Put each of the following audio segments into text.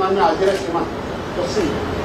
नाम में हाजिर है सीमा तस्सी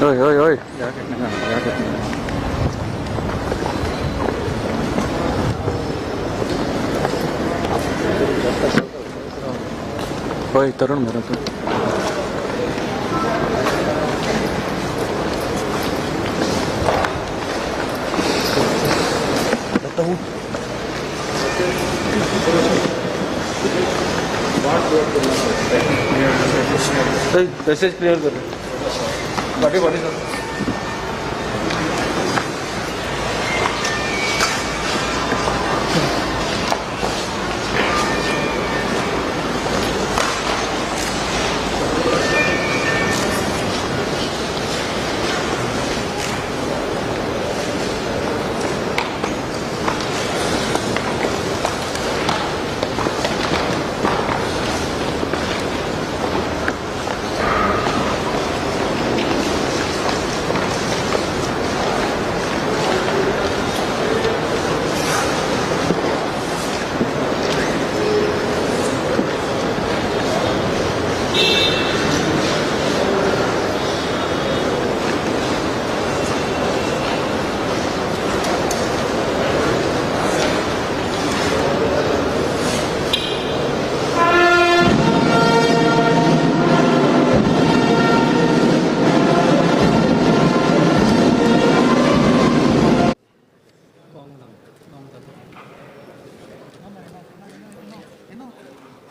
Ôi ôi ôi. Ôi तरुण मेरा तो बताऊं मैसेज क्लियर कर बड़ी बड़ी sir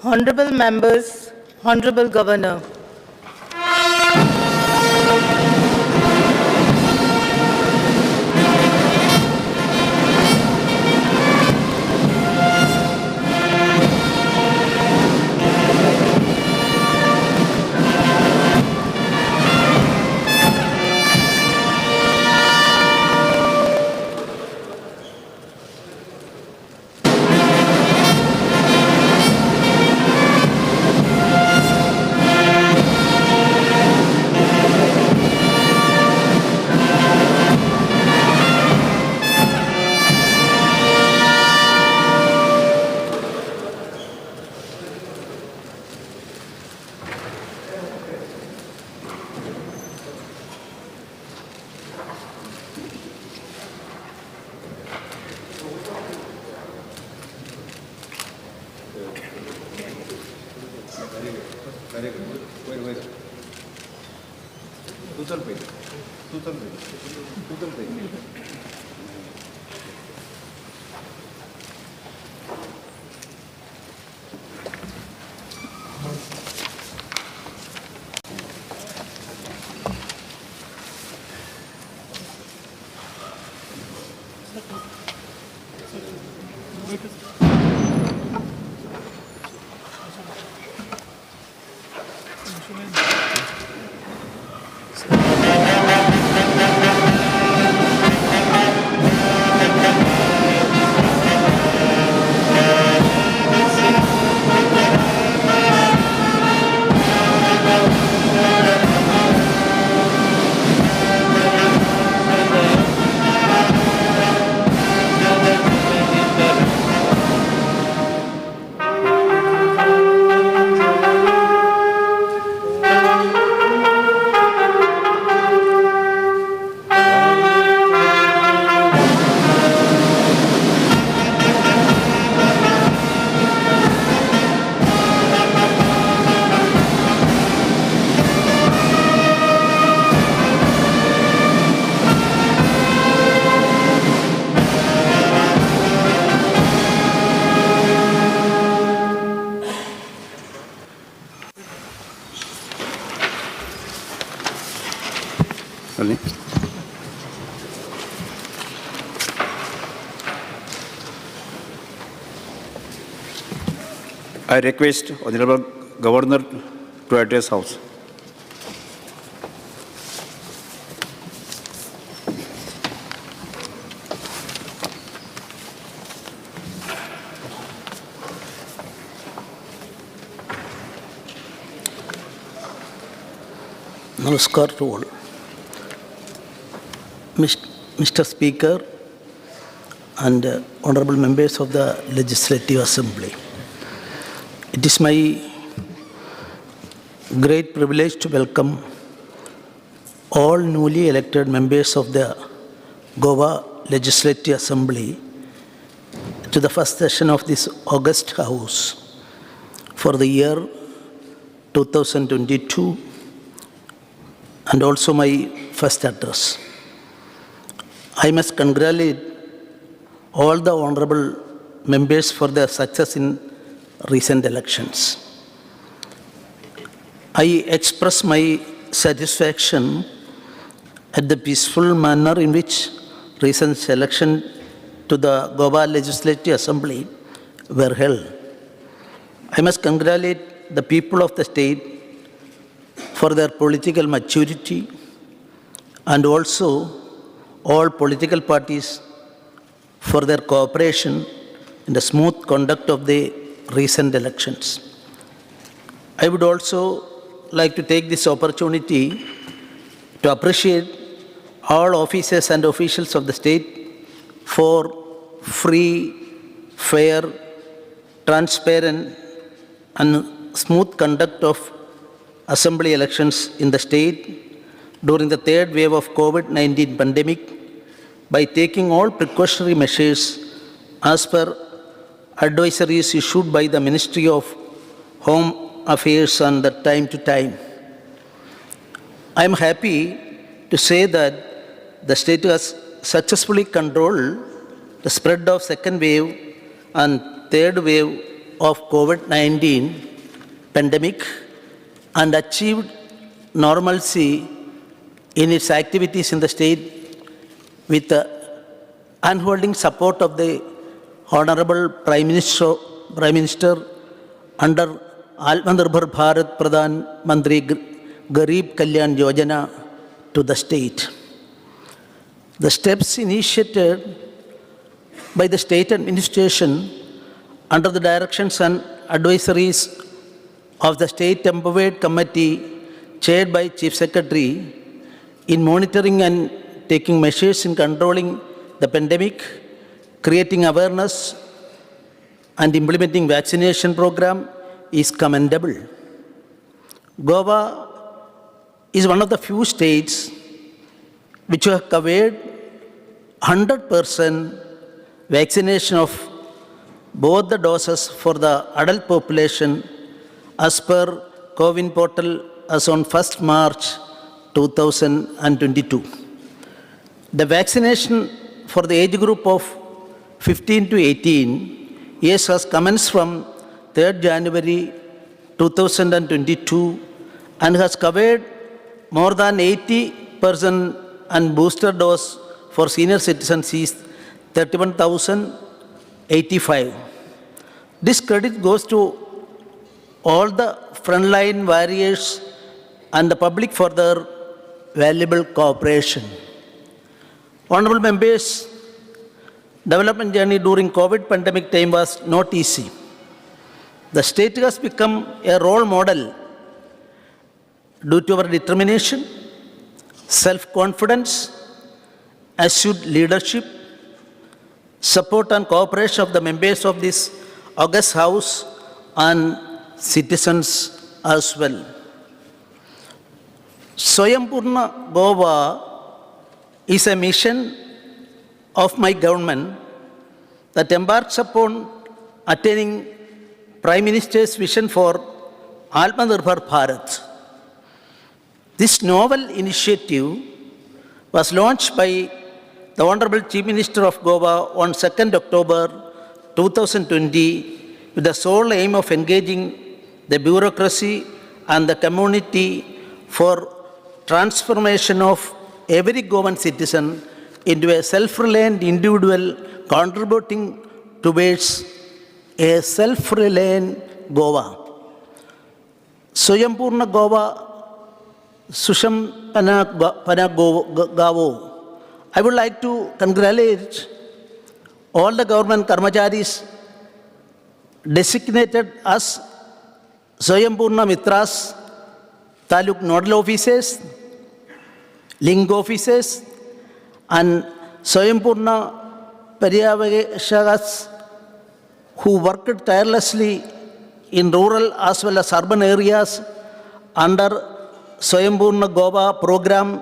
Honorable members, Honorable Governor. Very good. Wait. Total pay. I request Honorable Governor to address House. Namaskar to all. Mr. Speaker and honorable members of the Legislative Assembly, it is my great privilege to welcome all newly elected members of the Goa Legislative Assembly to the first session of this August House for the year 2022 and also my first address. I must congratulate all the honorable members for their success in recent elections. I express my satisfaction at the peaceful manner in which recent elections to the Goa Legislative Assembly were held. I must congratulate the people of the state for their political maturity and also all political parties for their cooperation in the smooth conduct of the recent elections. I would also like to take this opportunity to appreciate all officers and officials of the state for free, fair, transparent, and smooth conduct of assembly elections in the state during the third wave of COVID-19 pandemic by taking all precautionary measures as per advisories issued by the Ministry of Home Affairs and the time to time. I am happy to say that the state has successfully controlled the spread of second wave and third wave of COVID-19 pandemic and achieved normalcy in its activities in the state with the unholding support of the Honorable Prime Minister under Atmanirbhar Bharat Pradhan Mantri Garib Kalyan Yojana to the state. The steps initiated by the state administration under the directions and advisories of the State Empowered Committee chaired by Chief Secretary in monitoring and taking measures in controlling the pandemic, creating awareness and implementing vaccination program is commendable. Goa is one of the few states which have covered 100% vaccination of both the doses for the adult population as per CoWIN portal as on 1st March 2022. The vaccination for the age group of 15 to 18 years has commenced from 3rd January 2022 and has covered more than 80% and booster dose for senior citizens is 31,085. This credit goes to all the frontline warriors and the public for their valuable cooperation. Honorable members, development journey during COVID pandemic time was not easy. The state has become a role model due to our determination, self-confidence, assured leadership, support and cooperation of the members of this august house and citizens as well. Swayambhurna Goa is a mission of my government that embarks upon attaining Prime Minister's vision for Atmanirbhar Bharat. This novel initiative was launched by the Honorable Chief Minister of Goa on 2nd October 2020 with the sole aim of engaging the bureaucracy and the community for transformation of every Goan citizen into a self-reliant individual contributing towards a self-reliant Goa. Swayambhurna Goa, Sushampana Gavo. I would like to congratulate all the government Karmacharis designated as Swayambhurna Mitras, Taluk Nodal Offices, Link Offices, and Swayambhurna Paryavashakas who worked tirelessly in rural as well as urban areas under Swayambhurna Goa program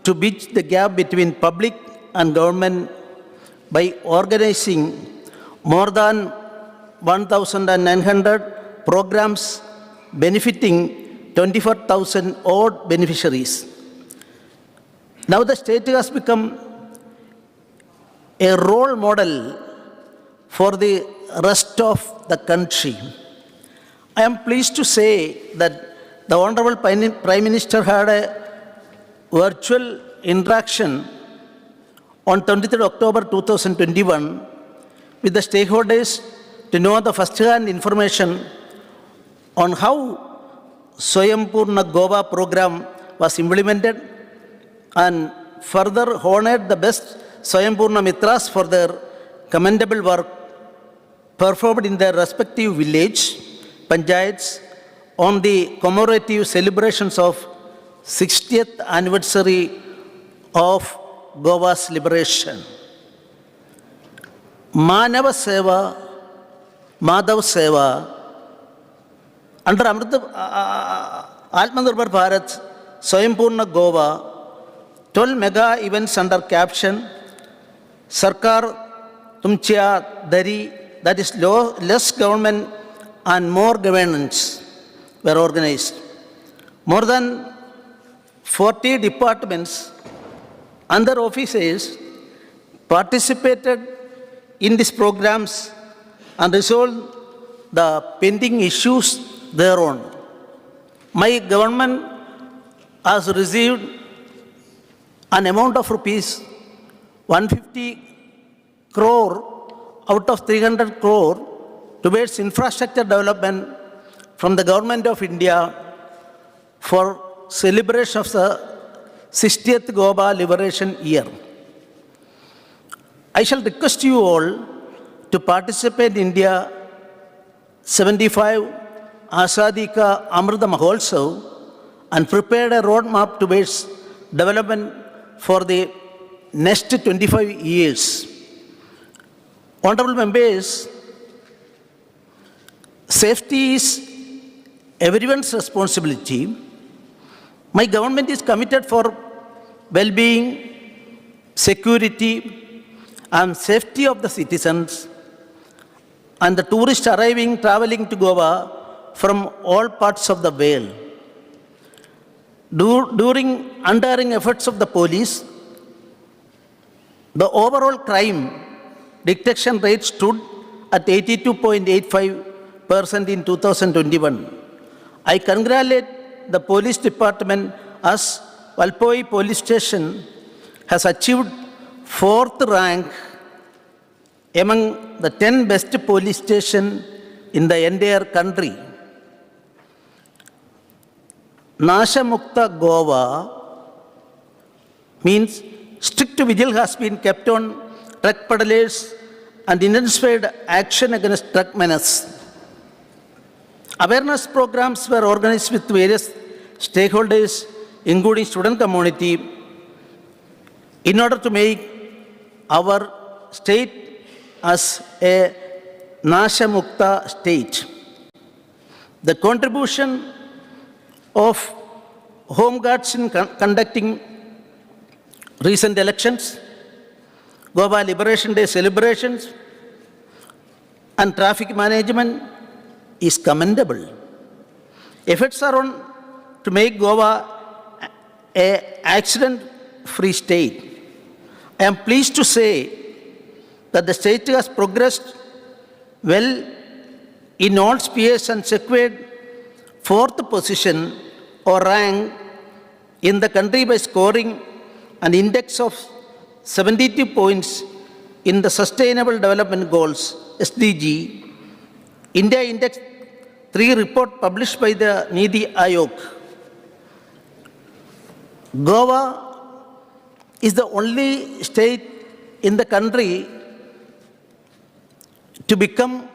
to bridge the gap between public and government by organizing more than 1,900 programs benefiting 24,000 odd beneficiaries. Now the state has become a role model for the rest of the country. I am pleased to say that the Honorable Prime Minister had a virtual interaction on 23rd October 2021 with the stakeholders to know the first-hand information on how Swayambhurna Goa program was implemented and further honored the best Swayambhurna Mitras for their commendable work performed in their respective village, Panchayats, on the commemorative celebrations of 60th anniversary of Goa's liberation. Manava Seva, Madhav Seva, under Atmanirbhar Bharat, Swayambhurna Goa, 12 mega events under caption Sarkar Tumchya Dari, that is less government and more governance, were organized. More than 40 departments and their offices participated in these programs and resolved the pending issues thereon. My government has received an amount of rupees 150 crore out of 300 crore towards infrastructure development from the Government of India for celebration of the 60th Goa Liberation Year. I shall request you all to participate in India 75 Azadi Ka Amrita Mahotsav and prepare a roadmap towards development for the next 25 years. Honorable members, safety is everyone's responsibility. My government is committed for well-being, security, and safety of the citizens and the tourists traveling to Goa from all parts of the world. During untiring efforts of the police, the overall crime detection rate stood at 82.85% in 2021. I congratulate the police department as Valpoi police station has achieved 4th rank among the 10 best police stations in the entire country. Nasha Mukta Goa means strict vigil has been kept on truck peddlers and intensified action against truck menace. Awareness programs were organized with various stakeholders, including student community, in order to make our state as a Nasha Mukta state. The contribution of Home Guards in conducting recent elections, Goa Liberation Day celebrations, and traffic management is commendable. Efforts are on to make Goa an accident-free state. I am pleased to say that the state has progressed well in all spheres and secured 4th position or rank in the country by scoring an index of 72 points in the Sustainable Development Goals, SDG. India indexed 3 report published by the Niti Aayog, Goa is the only state in the country to become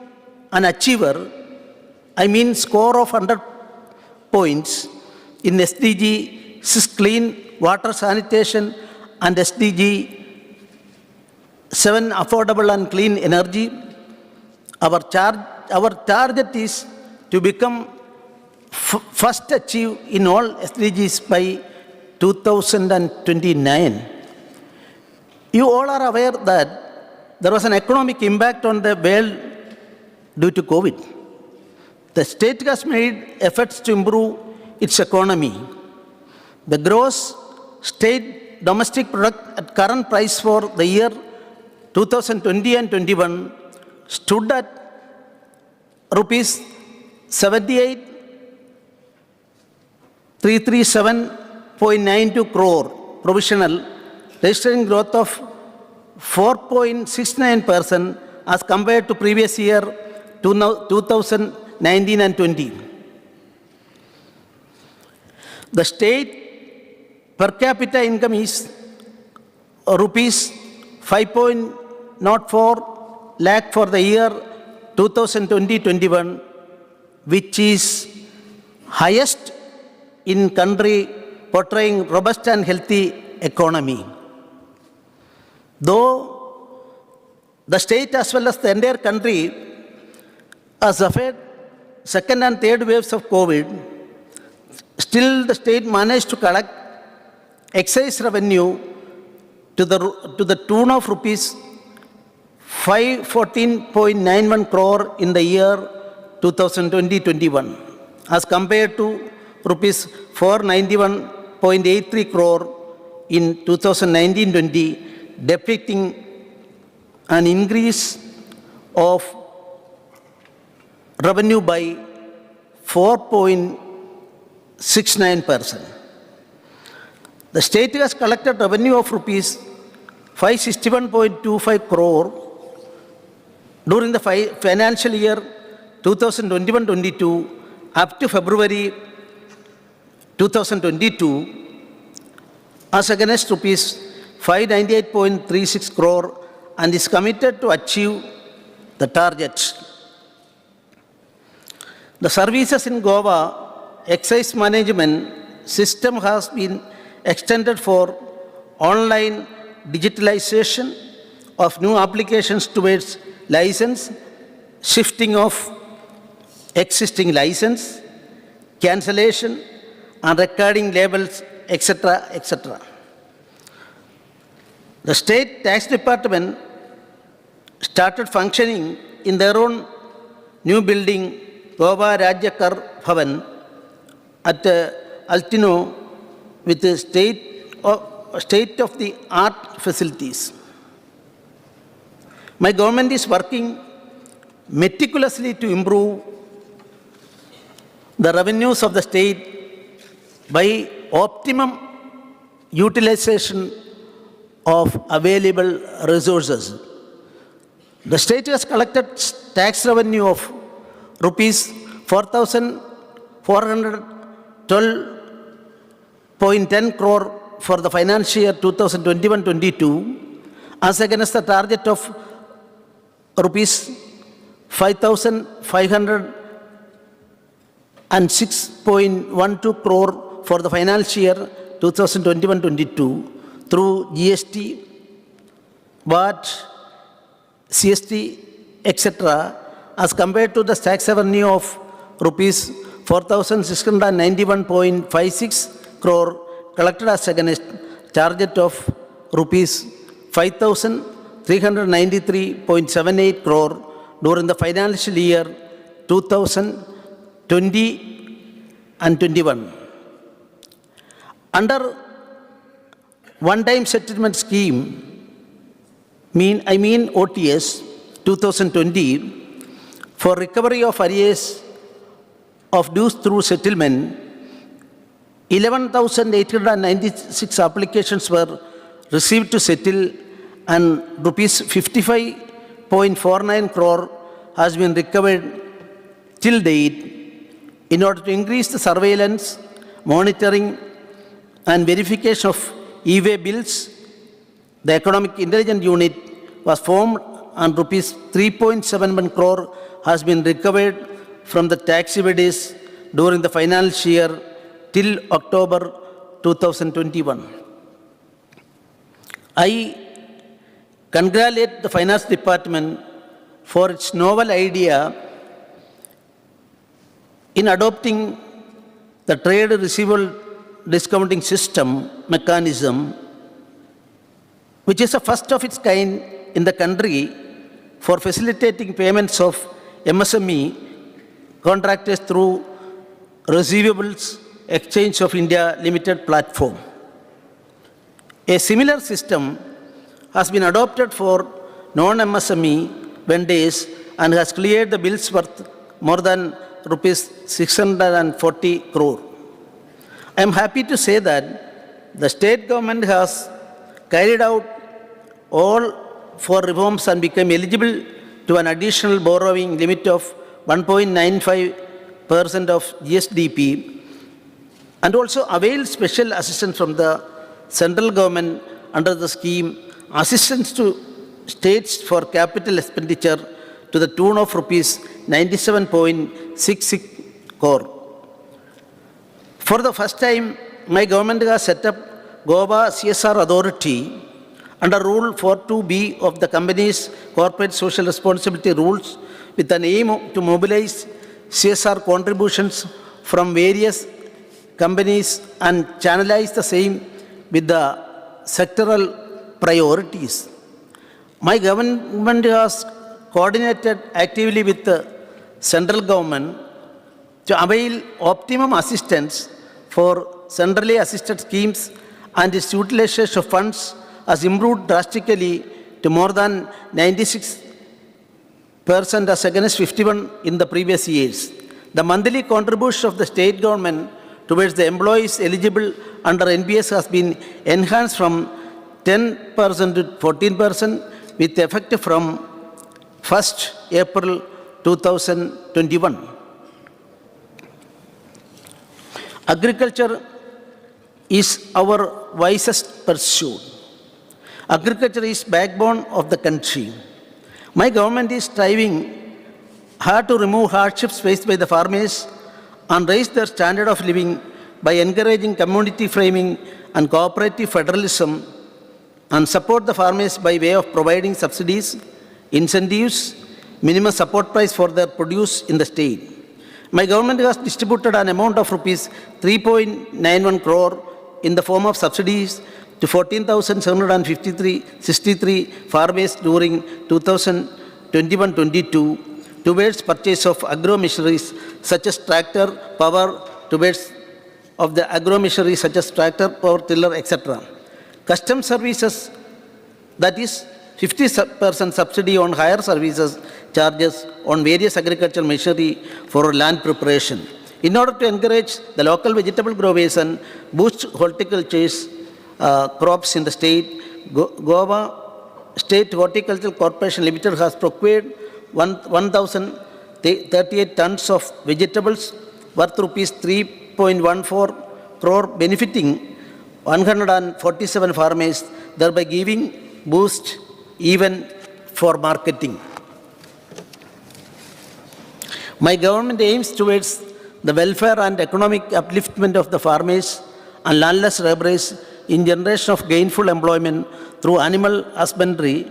an achiever, I mean score of 100 points in SDG 6 clean water sanitation and SDG 7 affordable and clean energy. Our target is to become first achieve in all SDGs by 2029. You all are aware that there was an economic impact on the world due to COVID. The state has made efforts to improve its economy. The gross state domestic product at current price for the year 2020 and 21 stood at rupees 78,337.92 crore provisional, registering growth of 4.69% as compared to previous year 2019 and 20. The state per capita income is rupees 5.04 lakh for the year 2020-21, which is highest in country portraying robust and healthy economy. Though the state as well as the entire country has suffered second and third waves of COVID, still the state managed to collect excise revenue to the tune of rupees 514.91 crore in the year 2020-21 as compared to rupees 491.83 crore in 2019-20, depicting an increase of revenue by 4.69%. The state has collected revenue of rupees 561.25 crore during the financial year 2021-22 up to February 2022 as against rupees 598.36 crore and is committed to achieve the targets. The services in Goa excise management system has been extended for online digitalization of new applications towards license, shifting of existing license, cancellation and recording labels, etc., etc. The state tax department started functioning in their own new building, Goa Rajya Kar Bhavan, at Altino with the state-of-the-art facilities. My government is working meticulously to improve the revenues of the state by optimum utilization of available resources. The state has collected tax revenue of rupees 4,412.10 crore for the financial year 2021-22 as against the target of rupees 5,506.12 crore for the financial year 2021-22 through GST, VAT, CST, etc., as compared to the tax revenue of rupees 4,691.56 crore collected as against target of rupees 5,393.78 crore during the financial year 2020 and 21. Under one-time settlement scheme, OTS 2020, for recovery of arrears of dues through settlement, 11,896 applications were received to settle and rupees 55.49 crore has been recovered till date In order to increase the surveillance, monitoring, and verification of e-way bills, the Economic Intelligence Unit was formed and rupees 3.71 crore has been recovered from the tax evaders during the financial year till October 2021. I congratulate the Finance Department for its novel idea in adopting the trade receivable discounting system mechanism, which is the first of its kind in the country for facilitating payments of MSME contractors through Receivables Exchange of India Limited platform. A similar system has been adopted for non-MSME vendors and has cleared the bills worth more than rupees 640 crore. I am happy to say that the state government has carried out all four reforms and become eligible to an additional borrowing limit of 1.95% of GSDP and also avail special assistance from the central government under the scheme Assistance to States for Capital Expenditure to the tune of rupees 97.66 crore. For the first time, my government has set up Goa CSR Authority under Rule 42B of the Company's Corporate Social Responsibility Rules with an aim to mobilize CSR contributions from various companies and channelize the same with the sectoral priorities. My government has coordinated actively with the central government to avail optimum assistance for centrally assisted schemes, and its utilization of funds has improved drastically to more than 96% as against 51% in the previous years. The monthly contribution of the state government towards the employees eligible under NPS has been enhanced from 10% to 14% with effect from 1st April 2021. Agriculture is our wisest pursuit. Agriculture is backbone of the country. My government is striving hard to remove hardships faced by the farmers and raise their standard of living by encouraging community framing and cooperative federalism, and support the farmers by way of providing subsidies, incentives, minimum support price for their produce in the state. My government has distributed an amount of rupees 3.91 crore in the form of subsidies to 14,763 farmers during 2021-22 towards purchase of agro-machineries such as tractor, power, towards of the agro-machinery such as tractor, power tiller, etc. Custom services, that is 50% subsidy on higher services charges on various agricultural machinery for land preparation. In order to encourage the local vegetable growers and boost horticulture's crops in the state, Goa State Horticultural Corporation Limited has procured 1,038 tons of vegetables worth rupees 3.14 crore, benefiting 147 farmers, thereby giving boost even for marketing. My government aims towards the welfare and economic upliftment of the farmers and landless laborers in generation of gainful employment through animal husbandry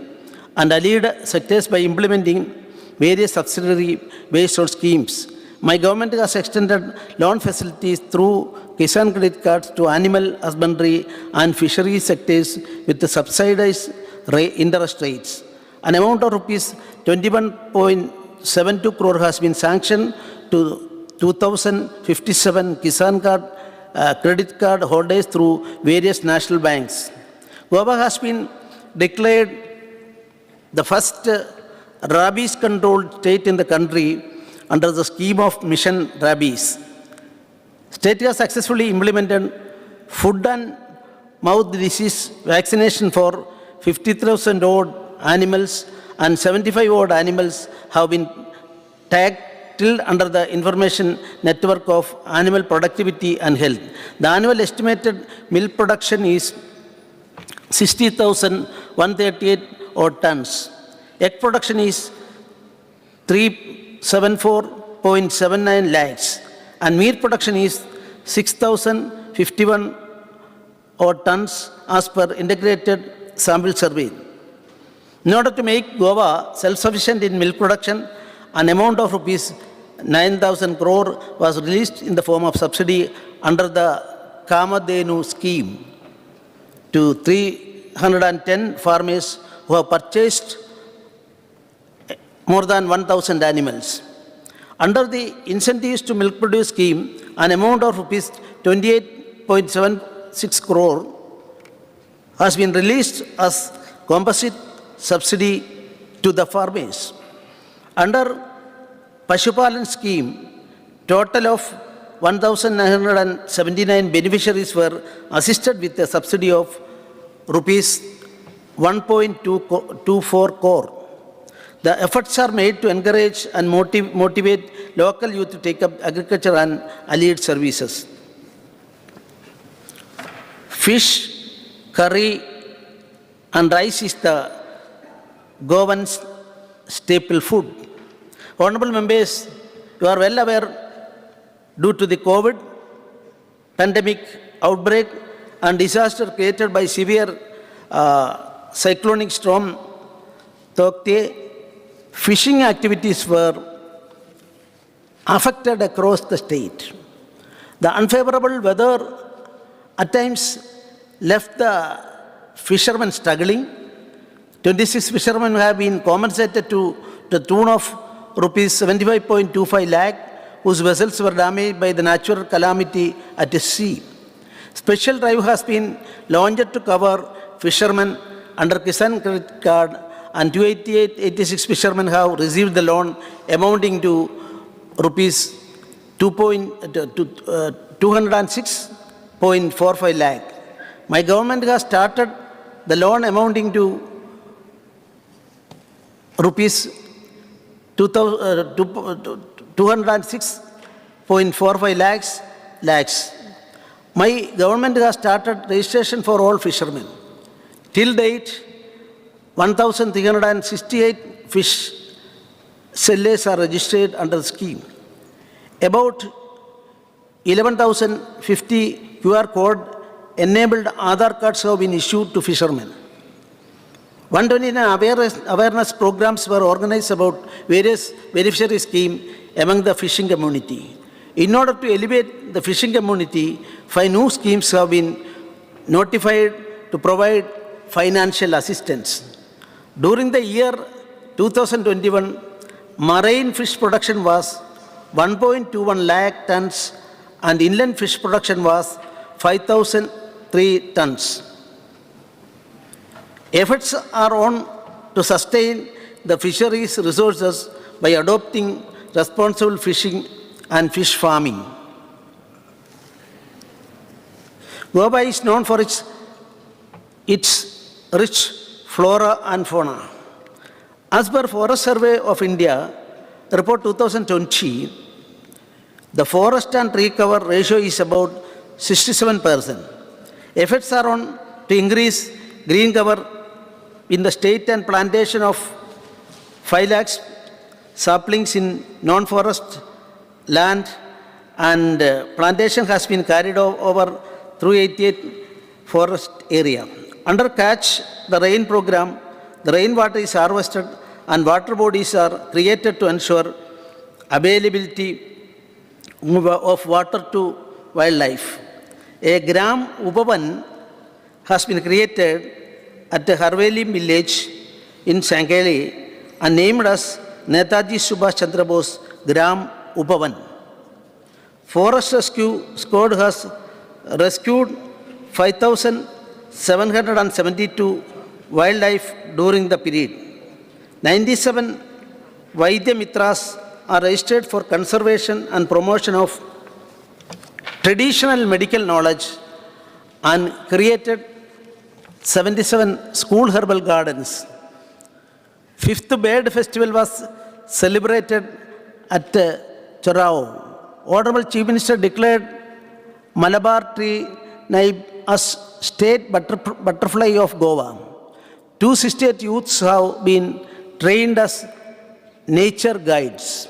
and allied sectors by implementing various subsidiary-based on schemes. My government has extended loan facilities through Kisan credit cards to animal husbandry and fisheries sectors with the subsidized interest rates. An amount of rupees 21.72 crore has been sanctioned to 2,057 Kisan card credit card holders through various national banks. Goa has been declared the first rabies-controlled state in the country under the scheme of Mission Rabies. State has successfully implemented foot and mouth disease vaccination for 50,000 odd animals, and 75 odd animals have been tagged still under the information network of animal productivity and health. The annual estimated milk production is 60,138 odd tons. Egg production is 374.79 lakhs, and meat production is 6,051 odd tons as per integrated sample survey. In order to make Goa self-sufficient in milk production, an amount of rupees 9,000 crore was released in the form of subsidy under the Kamadhenu scheme to 310 farmers who have purchased more than 1,000 animals. Under the incentives to milk produce scheme, an amount of rupees 28.76 crore has been released as composite subsidy to the farmers. Under Pashupalan scheme, total of 1,979 beneficiaries were assisted with a subsidy of rupees 1.24 crore. The efforts are made to encourage and motivate local youth to take up agriculture and allied services. Fish, curry, and rice is the Goan's staple food. Honorable members, you are well aware, due to the COVID pandemic outbreak and disaster created by severe cyclonic storm Tokte, fishing activities were affected across the state. The unfavorable weather at times left the fishermen struggling. 26 fishermen have been compensated to the tune of rupees 75.25 lakh, whose vessels were damaged by the natural calamity at sea. Special drive has been launched to cover fishermen under Kisan Credit Card, and 286 fishermen have received the loan amounting to rupees 206.45 lakh. My government has started the loan amounting to rupees 206.45 lakhs. My government has started registration for all fishermen. Till date, 1,368 fish sellers are registered under the scheme. About 11,050 QR code enabled Aadhaar cards have been issued to fishermen. 129 awareness programs were organized about various beneficiary schemes among the fishing community. In order to elevate the fishing community, 5 new schemes have been notified to provide financial assistance. During the year 2021, marine fish production was 1.21 lakh tons and inland fish production was 5,003 tons. Efforts are on to sustain the fisheries resources by adopting responsible fishing and fish farming. Goa is known for its rich flora and fauna. As per Forest Survey of India, report 2020, the forest and tree cover ratio is about 67%. Efforts are on to increase green cover in the state and plantation of 5 lakhs saplings in non-forest land, and plantation has been carried over through 88 forest area. Under Catch the Rain program, the rainwater is harvested and water bodies are created to ensure availability of water to wildlife. A Gram Upavan has been created at the Harveli village in Sankeli and named as Netaji Subhash Chandra Bose Gram Upavan. Forest Rescue Squad has rescued 5,772 wildlife during the period. 97 Vaidya Mitras are registered for conservation and promotion of traditional medical knowledge and created 77 school herbal gardens. 5th Bird Festival was celebrated at Chorao. Honorable Chief Minister declared Malabar tree naib as state butterfly of Goa. 268 youths have been trained as nature guides.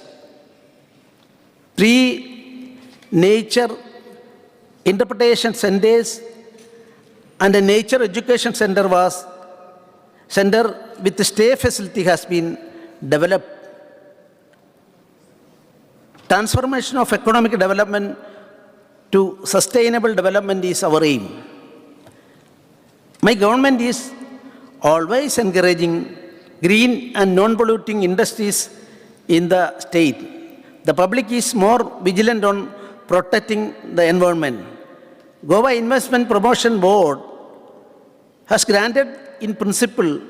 3 nature interpretation centers and a nature education center with stay facility has been developed. Transformation of economic development to sustainable development is our aim. My government is always encouraging green and non-polluting industries in the state. The public is more vigilant on protecting the environment. Goa Investment Promotion Board has granted in principle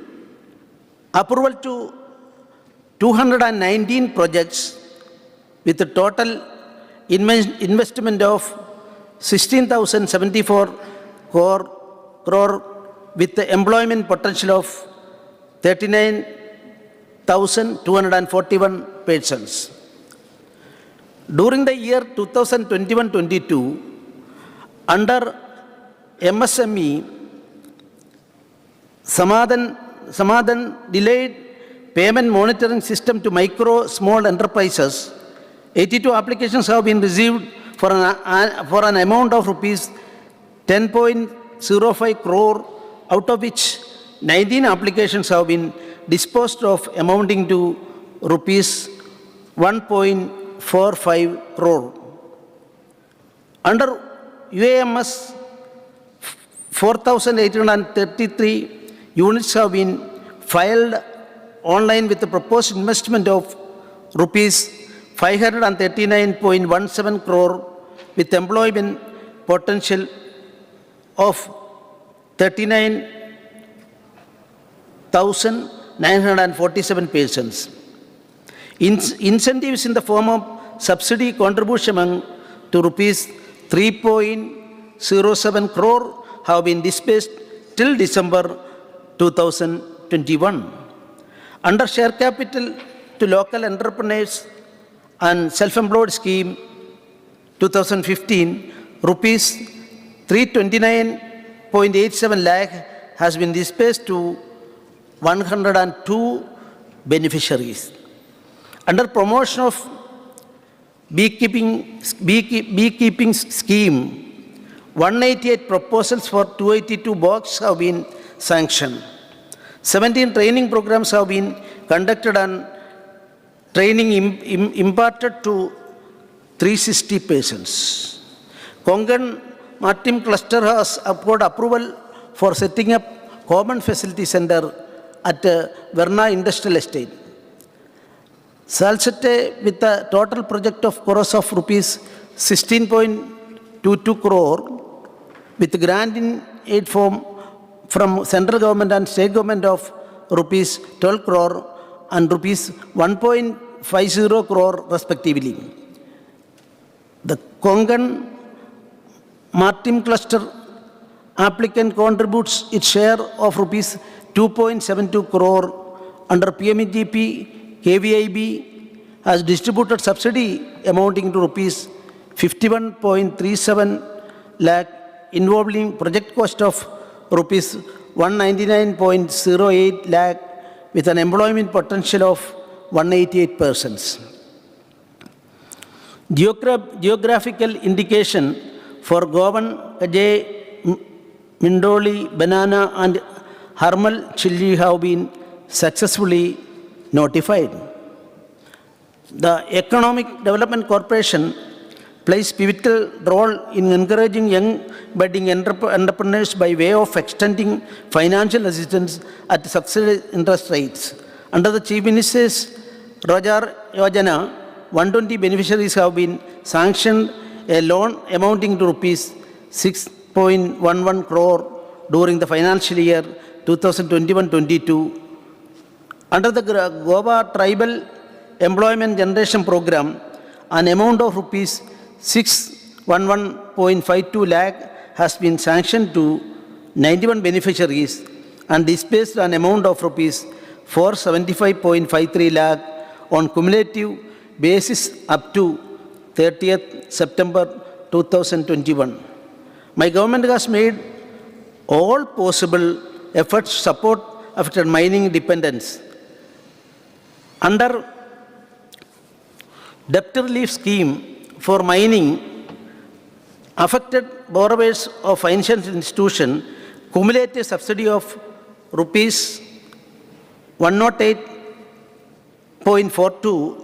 approval to 219 projects with a total investment of 16,074 crore with the employment potential of 39,241 persons. During the year 2021-22, under MSME, Samadhan delayed payment monitoring system to micro small enterprises. 82 applications have been received for an amount of rupees 10.05 crore, out of which 19 applications have been disposed of amounting to rupees 1.45 crore. Under UAMS, 4,833 units have been filed online with a proposed investment of rupees 539.17 crore with employment potential of 39,947 persons. Incentives in the form of subsidy contribution amount to rupees 3.07 crore have been disbursed till December 2021. Under share capital to local entrepreneurs and self-employed scheme 2015, rupees 329.87 lakh has been disbursed to 102 beneficiaries. Under promotion of beekeeping scheme, 188 proposals for 282 boxes have been sanctioned. 17 training programs have been conducted and training imparted to 360 persons. Konkan Maritime Cluster has got approval for setting up common facility center at Verna Industrial Estate. Salsette with a total project of cost of rupees 16.22 crore with grant in aid form from central government and state government of rupees 12 crore and rupees 1.50 crore respectively. The Konkan Maritime Cluster applicant contributes its share of rupees 2.72 crore under PMGP. KVIB has distributed subsidy amounting to rupees 51.37 lakh involving project cost of rupees 199.08 lakh with an employment potential of 188 persons. Geographical indication for Govan, Kajay, Mindoli, Banana and Harmal chili have been successfully notified. The Economic Development Corporation plays pivotal role in encouraging young budding entrepreneurs by way of extending financial assistance at subsidized interest rates. Under the Chief Minister's Rojar Yojana, 120 beneficiaries have been sanctioned a loan amounting to rupees 6.11 crore during the financial year 2021-22. Under the Goa Tribal Employment Generation Program, an amount of rupees 611.52 lakh has been sanctioned to 91 beneficiaries and disbursed an amount of rupees 475.53 lakh on cumulative basis up to 30th September 2021. My government has made all possible efforts to support affected mining dependents. Under debt relief scheme for mining, affected borrowers of financial institution cumulative subsidy of rupees 108.42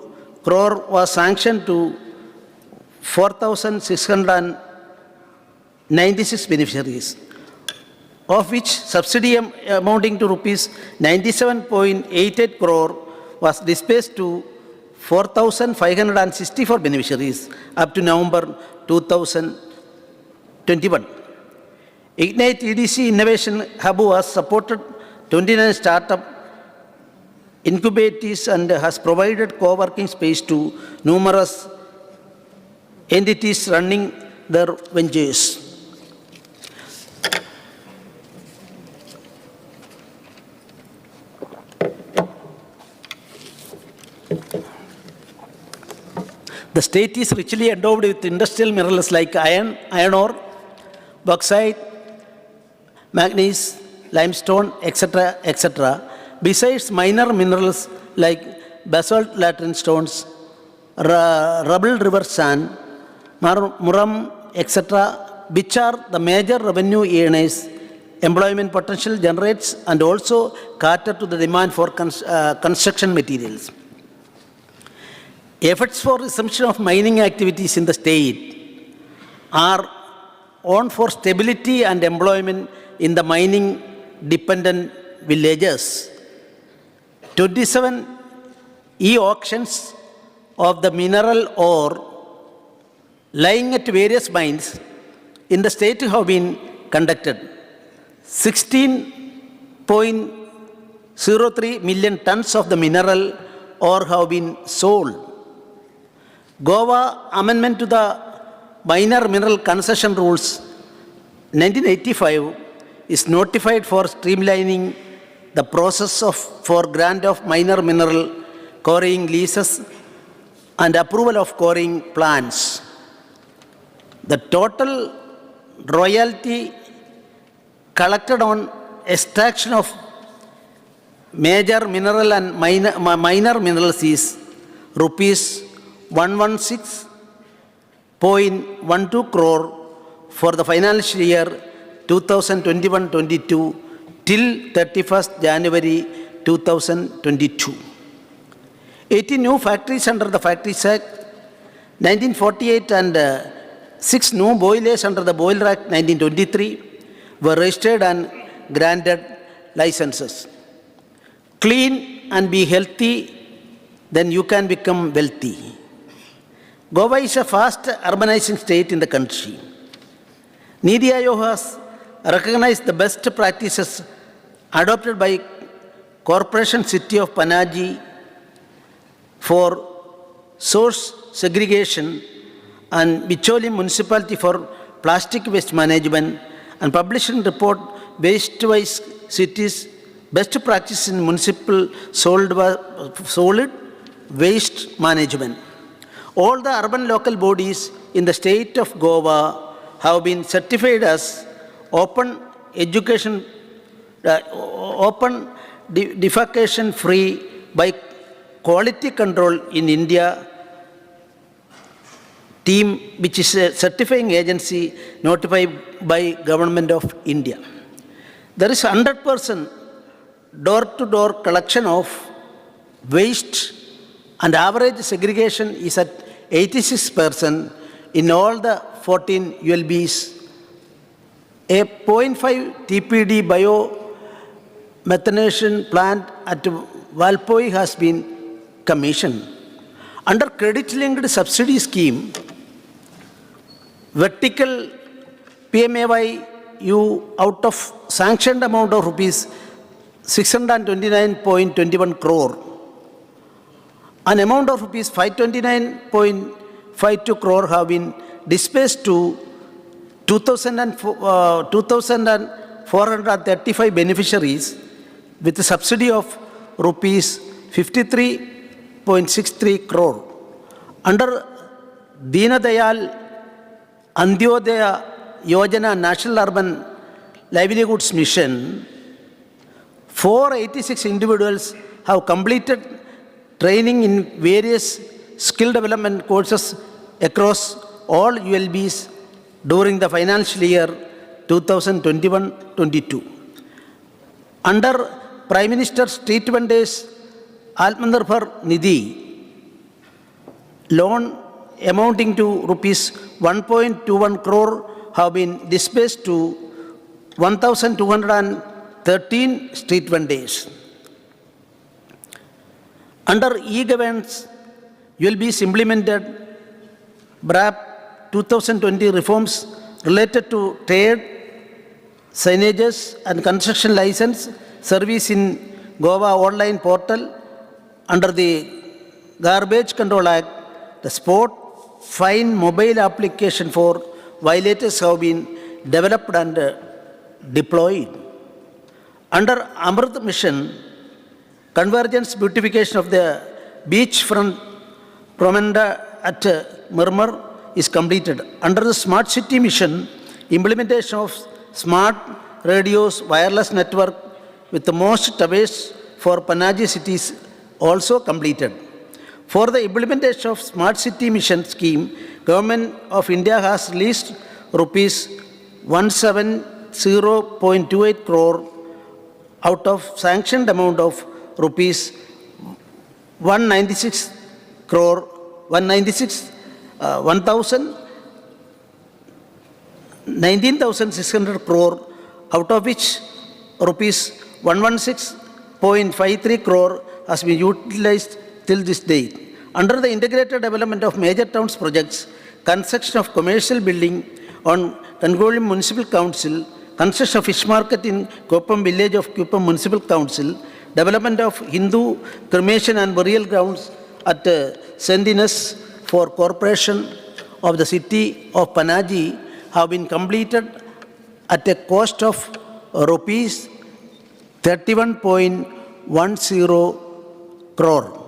crore was sanctioned to 4,696 beneficiaries, of which subsidy amounting to rupees 97.88 crore was dispersed to 4,564 beneficiaries up to November 2021. Ignite EDC Innovation Hub was supported 29 startup incubators and has provided co-working space to numerous entities running their ventures. The state is richly endowed with industrial minerals like iron ore, bauxite, manganese, limestone, etc., etc. Besides minor minerals like basalt latrine stones, rubble river sand, muram, etc., which are the major revenue earners, employment potential generates and also cater to the demand for construction materials. Efforts for resumption of mining activities in the state are on for stability and employment in the mining dependent villages. 27 e-auctions of the mineral ore lying at various mines in the state have been conducted. 16.03 million tons of the mineral ore have been sold. Goa Amendment to the Minor Mineral Concession Rules 1985 is notified for streamlining the process for grant of minor mineral quarrying leases and approval of quarrying plans. The total royalty collected on extraction of major mineral and minor minerals is rupees 116.12 crore for the financial year 2021-22 till 31st January 2022. 18 new factories under the Factories Act 1948 and 6 new boilers under the Boiler Act 1923 were registered and granted licenses. Clean and be healthy, then you can become wealthy. Goa is a fast urbanizing state in the country. Niti Aayog has recognized the best practices adopted by Corporation City of Panaji for source segregation and Bicholi Municipality for plastic waste management and published in report Waste-wise Cities Best Practice in Municipal Solid Waste Management. All the urban local bodies in the state of Goa have been certified as open defecation free by Quality Control in India team, which is a certifying agency notified by Government of India. There is 100% door-to-door collection of waste and average segregation is at 86% in all the 14 ULBs. A 0.5 TPD biomethanation plant at Valpoi has been commissioned. Under credit-linked subsidy scheme, vertical PMAYU out of sanctioned amount of rupees 629.21 crore, an amount of rupees 529.52 crore have been dispersed to 2,435 beneficiaries with a subsidy of rupees 53.63 crore. Under Deen Dayal Antyodaya Yojana National Urban Livelihoods Mission, 486 individuals have completed training in various skill development courses across all ULBs during the financial year 2021-22. Under Prime Minister's Street Vendors Atmanirbhar Nidhi, loan amounting to rupees 1.21 crore have been disbursed to 1,213 street vendors. Under e-governance, ULBs implemented BRAP 2020 reforms related to trade, signages and construction license service in Goa online portal. Under the Garbage Control Act, the sport fine mobile application for violators have been developed and deployed. Under Amrit Mission, convergence beautification of the beachfront promenade at Murmur is completed. Under the Smart City Mission, implementation of smart radios wireless network with the most towers for Panaji cities also completed. For the implementation of Smart City Mission scheme, Government of India has released rupees 170.28 crore out of sanctioned amount of rupees 19,600 crore, out of which rupees 116.53 crore has been utilized till this date. Under the integrated development of major towns projects, construction of commercial building on Konkani Municipal Council, construction of fish market in Koppam village of Koppam Municipal Council, development of Hindu cremation and burial grounds at St. Ines for Corporation of the city of Panaji have been completed at a cost of rupees 31.10 crore.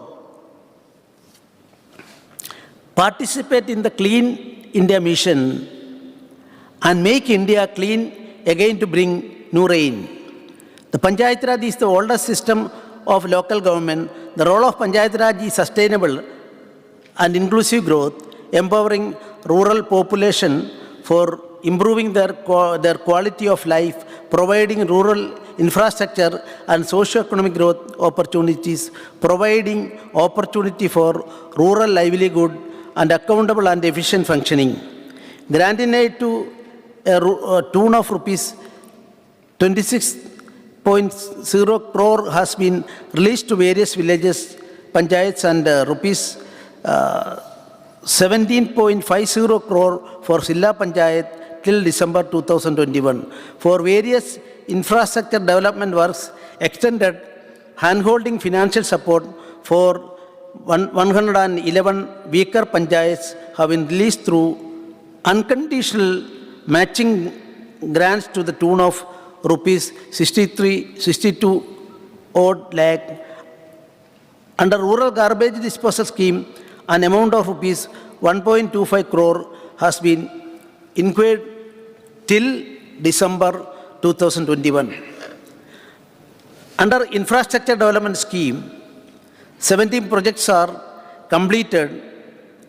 Participate in the Clean India mission and make India clean again to bring new rain. The Panchayat Raj is the oldest system of local government. The role of Panchayat Raj is sustainable and inclusive growth, empowering rural population for improving their quality of life, providing rural infrastructure and socio-economic growth opportunities, providing opportunity for rural livelihood and accountable and efficient functioning. Granting aid to a tune of rupees 26.0 crore has been released to various villages, panchayats, and rupees 17.50 crore for Silla Panchayat till December 2021. For various infrastructure development works, extended hand-holding financial support for 111 weaker panchayats have been released through unconditional matching grants to the tune of rupees 62 odd lakh. Under rural garbage disposal scheme, an amount of rupees 1.25 crore has been incurred till December 2021. Under infrastructure development scheme, 17 projects are completed,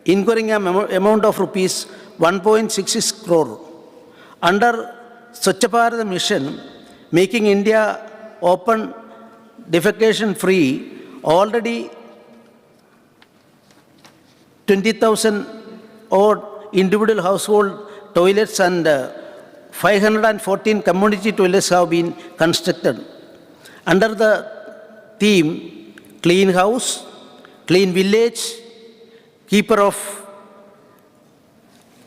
incurring an amount of rupees 1.66 crore. Under Swachh Bharat mission, making India open defecation free, already 20,000 odd individual household toilets and 514 community toilets have been constructed. Under the theme Clean House, Clean Village, Keeper of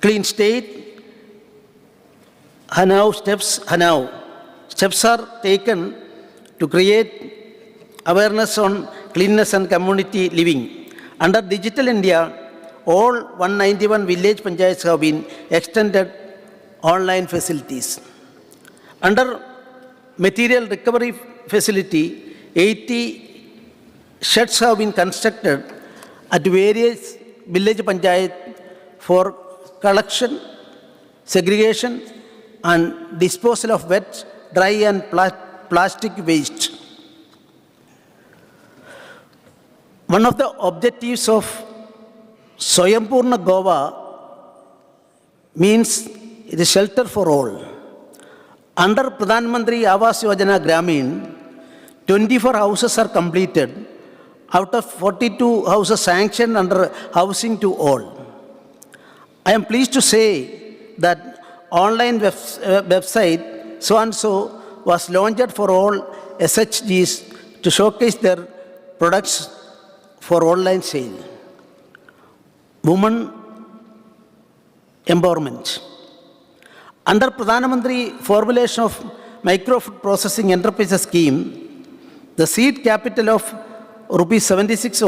Clean State, steps are taken to create awareness on cleanliness and community living. Under Digital India, all 191 village panchayats have been extended online facilities. Under material recovery facility, 80 sheds have been constructed at various village Panchayat for collection, segregation and disposal of wet, dry and plastic waste. One of the objectives of Swayambhurna Goa means it is shelter for all. Under Pradhan Mantri Awas Yojana Gramin, 24 houses are completed out of 42 houses sanctioned under Housing to All. I am pleased to say that online website so-and-so was launched for all SHGs to showcase their products for online sale. Women empowerment. Under Pradhan Mantri formulation of micro food processing enterprises scheme, the seed capital of rupees 76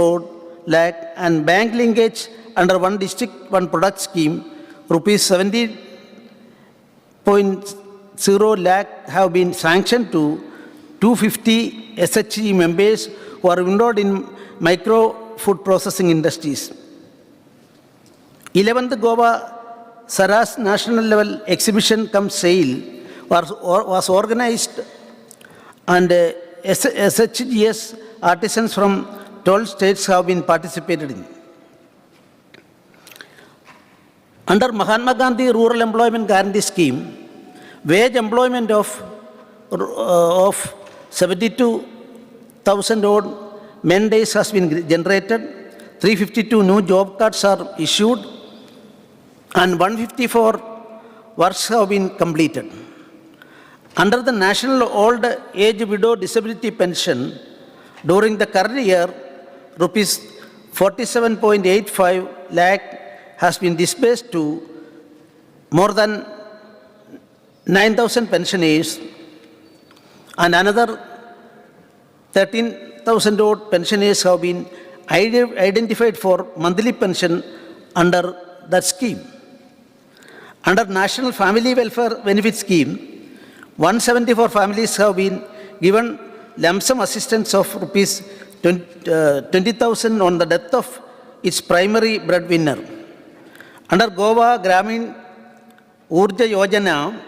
lakh and bank linkage under one district, one product scheme, rupees 70.0 lakh have been sanctioned to 250 SHG members who are involved in micro food processing industries. 11th Goa Saras National Level Exhibition cum Sale was organized and SHGS artisans from 12 states have been participated in. Under Mahatma Gandhi Rural Employment Guarantee Scheme, wage employment of 72,000 odd men days has been generated, 352 new job cards are issued, and 154 works have been completed. Under the National Old Age Widow Disability Pension, during the current year, rupees 47.85 lakh has been disbursed to more than 9,000 pensioners, and another 13,000 odd pensioners have been identified for monthly pension under that scheme. Under National Family Welfare Benefit Scheme, 174 families have been given lump sum assistance of rupees 20,000 on the death of its primary breadwinner. Under Goa Gramin Urja Yojana,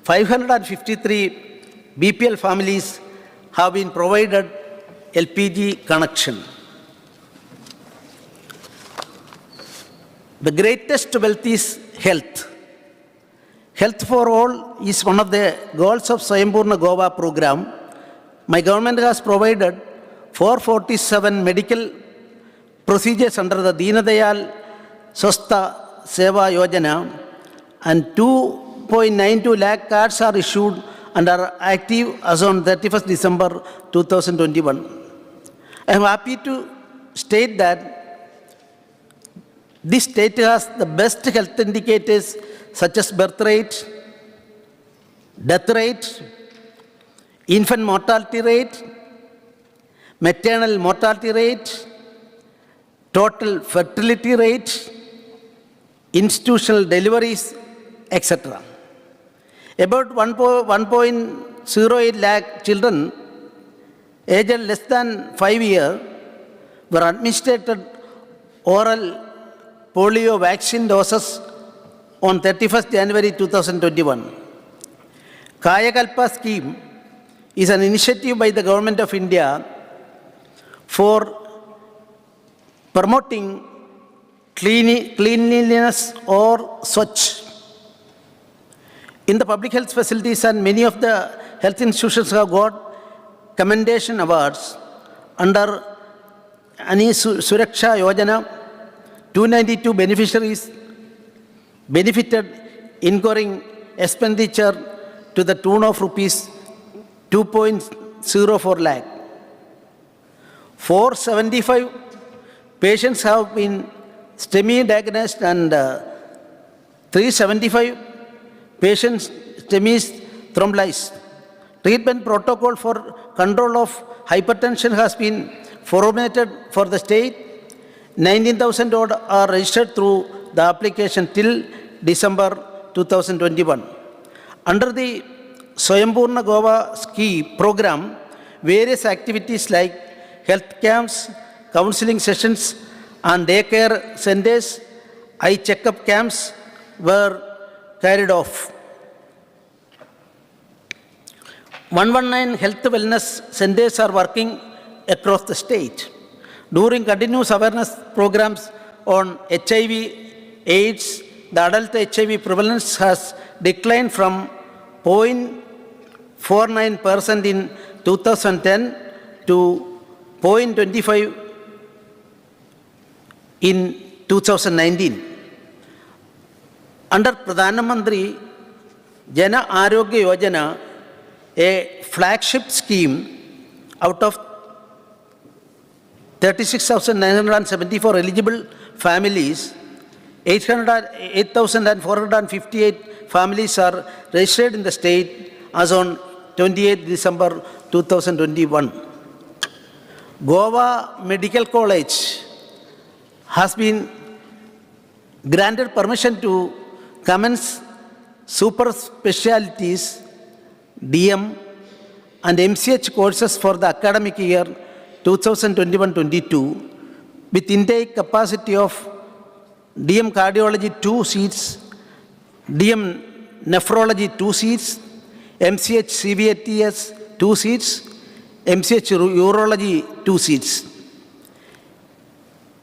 553 BPL families have been provided LPG connection. The greatest wealth is health. Health for all is one of the goals of Swayambhurna Goa program. My government has provided 447 medical procedures under the Deen Dayal Swastha Seva Yojana, and 2.92 lakh cards are issued and are active as on 31st December 2021. I am happy to state that this state has the best health indicators such as birth rate, death rate, infant mortality rate, maternal mortality rate, total fertility rate, institutional deliveries, etc. About 1.08 lakh children aged less than 5 years were administered oral polio vaccine doses on 31st January 2021. Kayakalpa scheme is an initiative by the Government of India for promoting cleanliness or Swachh in the public health facilities, and many of the health institutions have got commendation awards. Under Ani Suraksha Yojana, 292 beneficiaries benefited, incurring expenditure to the tune of rupees 2.04 lakh. 475 patients have been STEMI diagnosed, and 375 patients STEMIs thrombolized. Treatment protocol for control of hypertension has been formulated for the state. 19,000 odd are registered through the application till December 2021. Under the Swayambhurna Goa scheme program, various activities like health camps, counseling sessions, and daycare centers, eye checkup camps were carried off. 119 health wellness centers are working across the state. During continuous awareness programs on HIV, AIDS, the adult HIV prevalence has declined from 0.49% in 2010 to 0.25 in 2019. Under Pradhan Mantri Jana Arogya Yojana, a flagship scheme out of 36,974 eligible families, 8,458 families are registered in the state as on 28 December 2021. Goa Medical College has been granted permission to commence super specialties, DM and MCH courses for the academic year 2021-22 with intake capacity of DM Cardiology 2 seats, DM Nephrology 2 seats, MCH CVATS 2 seats, MCH Urology 2 seats,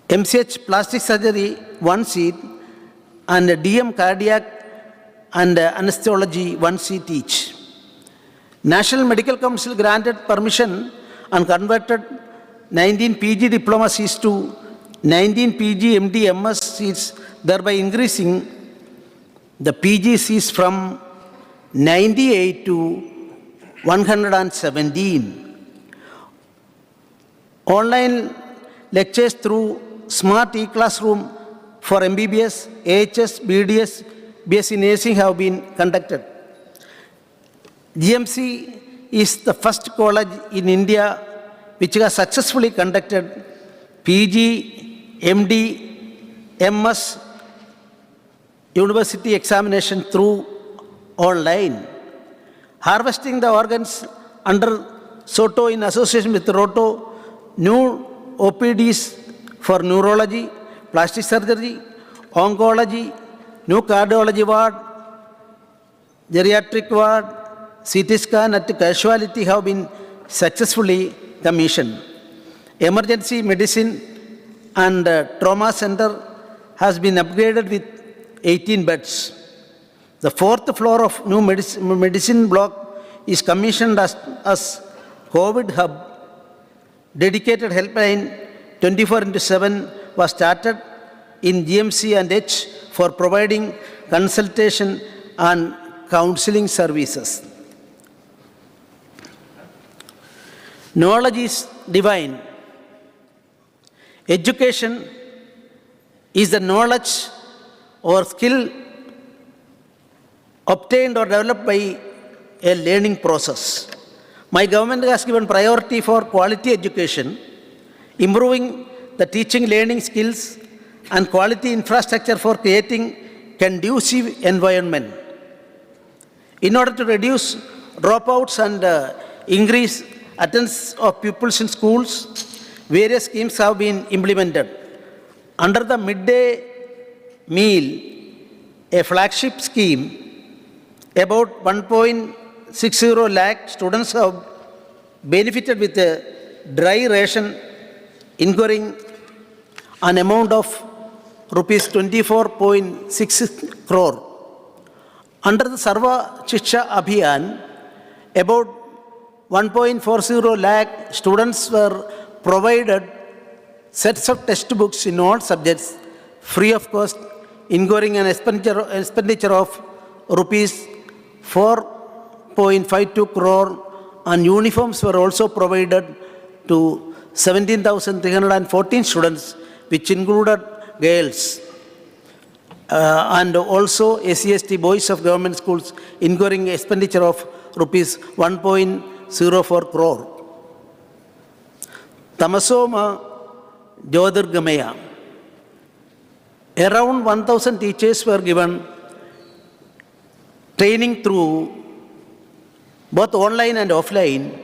MCH Plastic Surgery 1 seat, and DM Cardiac and Anesthesiology 1 seat each. National Medical Council granted permission and converted 19 PG diploma seats to 19 PG MD MS seats, thereby increasing the PG seats from 98 to 117. Online lectures through Smart e-Classroom for MBBS, AHS, BDS, BSc Nursing have been conducted. GMC is the first college in India which has successfully conducted PG, MD, MS university examination through online. Harvesting the organs under SOTO in association with ROTO, new OPDs for neurology, plastic surgery, oncology, new cardiology ward, geriatric ward, CT scan at casualty have been successfully commissioned. Emergency medicine and trauma center has been upgraded with 18 beds. The fourth floor of new medicine block is commissioned as COVID hub. Dedicated helpline 24/7 was started in GMC and H for providing consultation and counseling services. Knowledge is divine. Education is the knowledge or skill obtained or developed by a learning process. My government has given priority for quality education, improving the teaching learning skills and quality infrastructure for creating conducive environment. In order to reduce dropouts and increase attendance of pupils in schools, various schemes have been implemented. Under the midday meal, a flagship scheme, about 1.60 lakh students have benefited with a dry ration incurring an amount of rupees 24.6 crore. Under the Sarva Shiksha Abhiyan, about 1.40 lakh students were provided sets of textbooks in all subjects free of cost, incurring an expenditure of rupees 4.52 crore, and uniforms were also provided to 17,314 students, which included girls and also SC/ST boys of government schools, incurring expenditure of rupees 1.04 crore. Tamasoma Jyotirgamaya. Around 1,000 teachers were given training through both online and offline,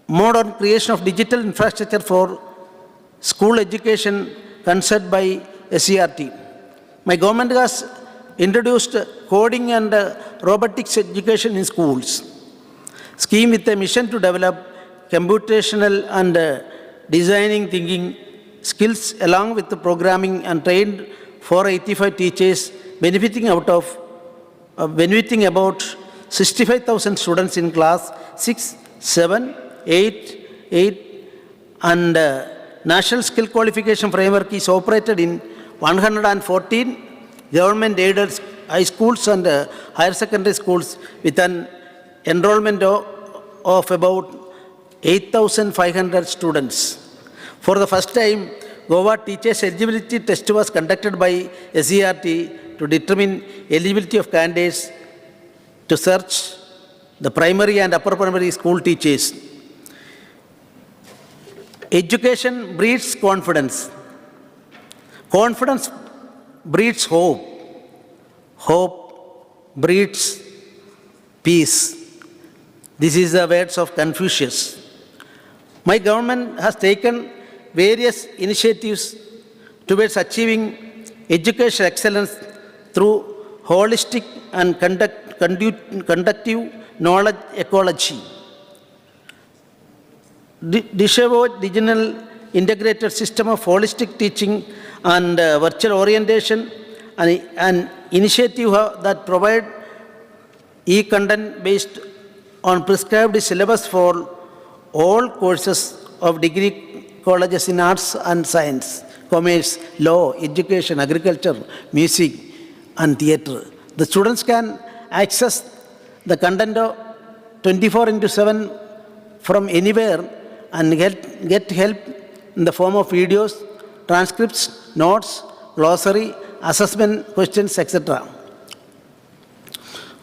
mode on creation of digital infrastructure for school education concerned by SERT. My government has introduced coding and robotics education in schools, scheme with a mission to develop computational and designing thinking skills along with the programming, and trained 485 teachers benefiting about 65,000 students in class 6, 7, 8, and National Skill Qualification Framework is operated in 114 government-aided high schools and higher secondary schools with an enrollment of about 8,500 students. For the first time, Goa teachers eligibility test was conducted by SERT to determine eligibility of candidates to search the primary and upper primary school teachers. Education breeds confidence. Confidence breeds hope. Hope breeds peace. This is the words of Confucius. My government has taken various initiatives towards achieving educational excellence through holistic and conductive knowledge ecology. Discover digital integrated system of holistic teaching and virtual orientation, an initiative that provide e-content based on prescribed syllabus for all courses of degree colleges in arts and science, commerce, law, education, agriculture, music, and theatre. The students can access the content of 24/7 from anywhere and get help in the form of videos, transcripts, notes, glossary, assessment questions, etc.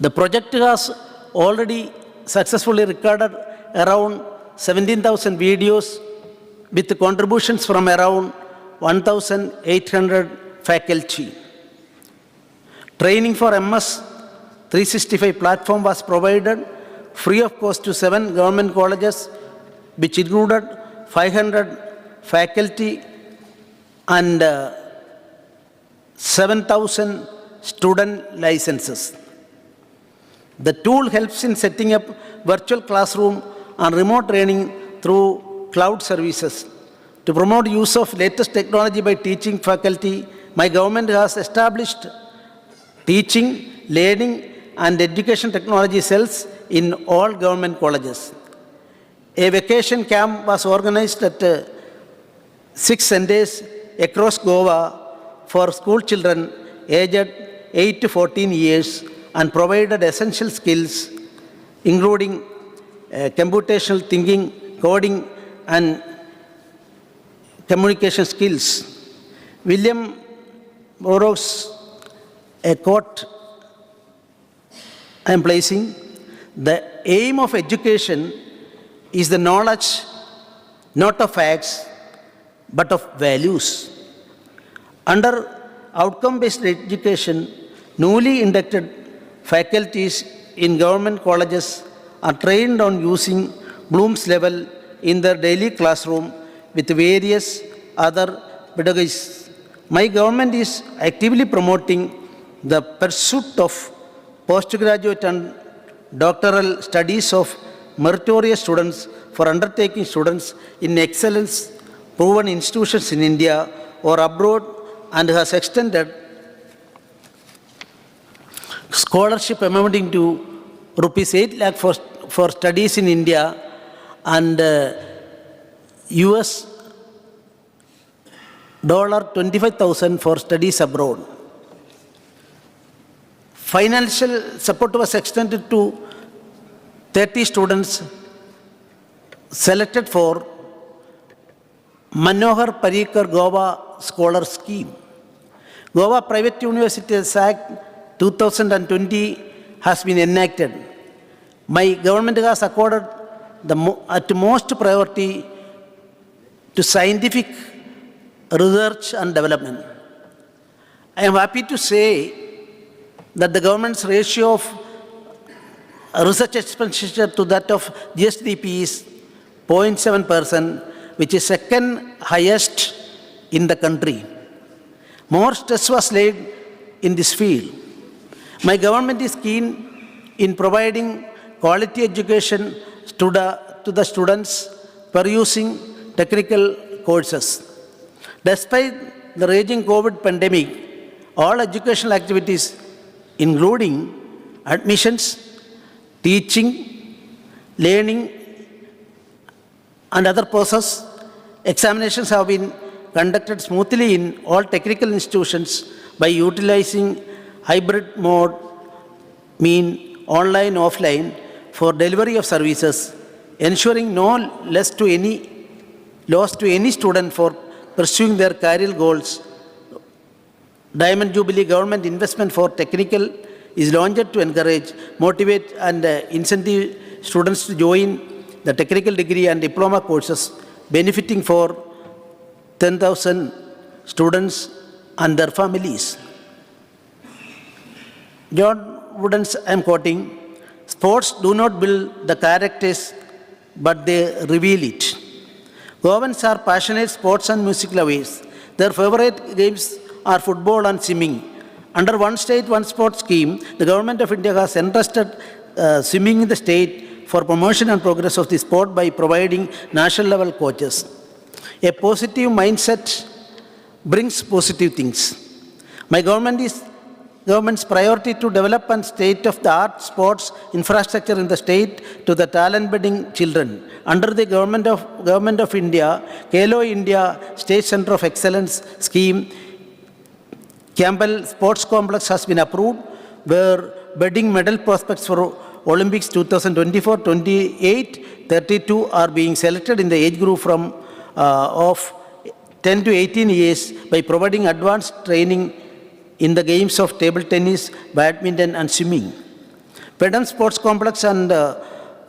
The project has already successfully recorded around 17,000 videos with contributions from around 1,800 faculty. Training for MS 365 platform was provided free of cost to 7 government colleges, which included 500 faculty and 7,000 student licenses. The tool helps in setting up virtual classroom and remote training through cloud services. To promote use of latest technology by teaching faculty, my government has established teaching, learning, and education technology cells in all government colleges. A vacation camp was organized at 6 centers across Goa for school children aged 8 to 14 years and provided essential skills including computational thinking, coding, and communication skills. William Burroughs, a quote I am placing, "The aim of education is the knowledge not of facts but of values." Under outcome-based education, newly inducted faculties in government colleges are trained on using Bloom's level in their daily classroom with various other pedagogies. My government is actively promoting the pursuit of postgraduate and doctoral studies of meritorious students for undertaking students in excellence proven institutions in India or abroad, and has extended scholarship amounting to rupees 8 lakh for studies in India and US $25,000 for studies abroad. Financial support was extended to 30 students selected for Manohar Parrikar Goa Scholar Scheme. Goa Private Universities Act 2020 has been enacted. My government has accorded the utmost priority to scientific research and development. I am happy to say that the government's ratio of research expenditure to that of GSDP is 0.7%, which is second highest in the country. More stress was laid in this field. My government is keen in providing quality education to the students pursuing technical courses. Despite the raging COVID pandemic, all educational activities, including admissions, teaching, learning, and other process, examinations have been conducted smoothly in all technical institutions by utilizing hybrid mode, mean online, offline, for delivery of services, ensuring no loss to any student for pursuing their career goals. Diamond Jubilee Government Investment for Technical is launched to encourage, motivate, and incentive students to join the technical degree and diploma courses, benefiting for 10,000 students and their families. John Wooden's, I am quoting, "Sports do not build the characters, but they reveal it." Governments are passionate sports and music lovers. Their favorite games are football and swimming. Under one state, one sport scheme, the Government of India has entrusted swimming in the state for promotion and progress of the sport by providing national level coaches. A positive mindset brings positive things. My government's priority to develop and state-of-the-art sports infrastructure in the state to the talent-budding children. Under the Government of India, Khelo India State Center of Excellence scheme, Campbell Sports Complex has been approved, where budding medal prospects for Olympics 2024, 28, 32 are being selected in the age group from of 10 to 18 years by providing advanced training in the games of table tennis, badminton, and swimming. Prudent Sports Complex and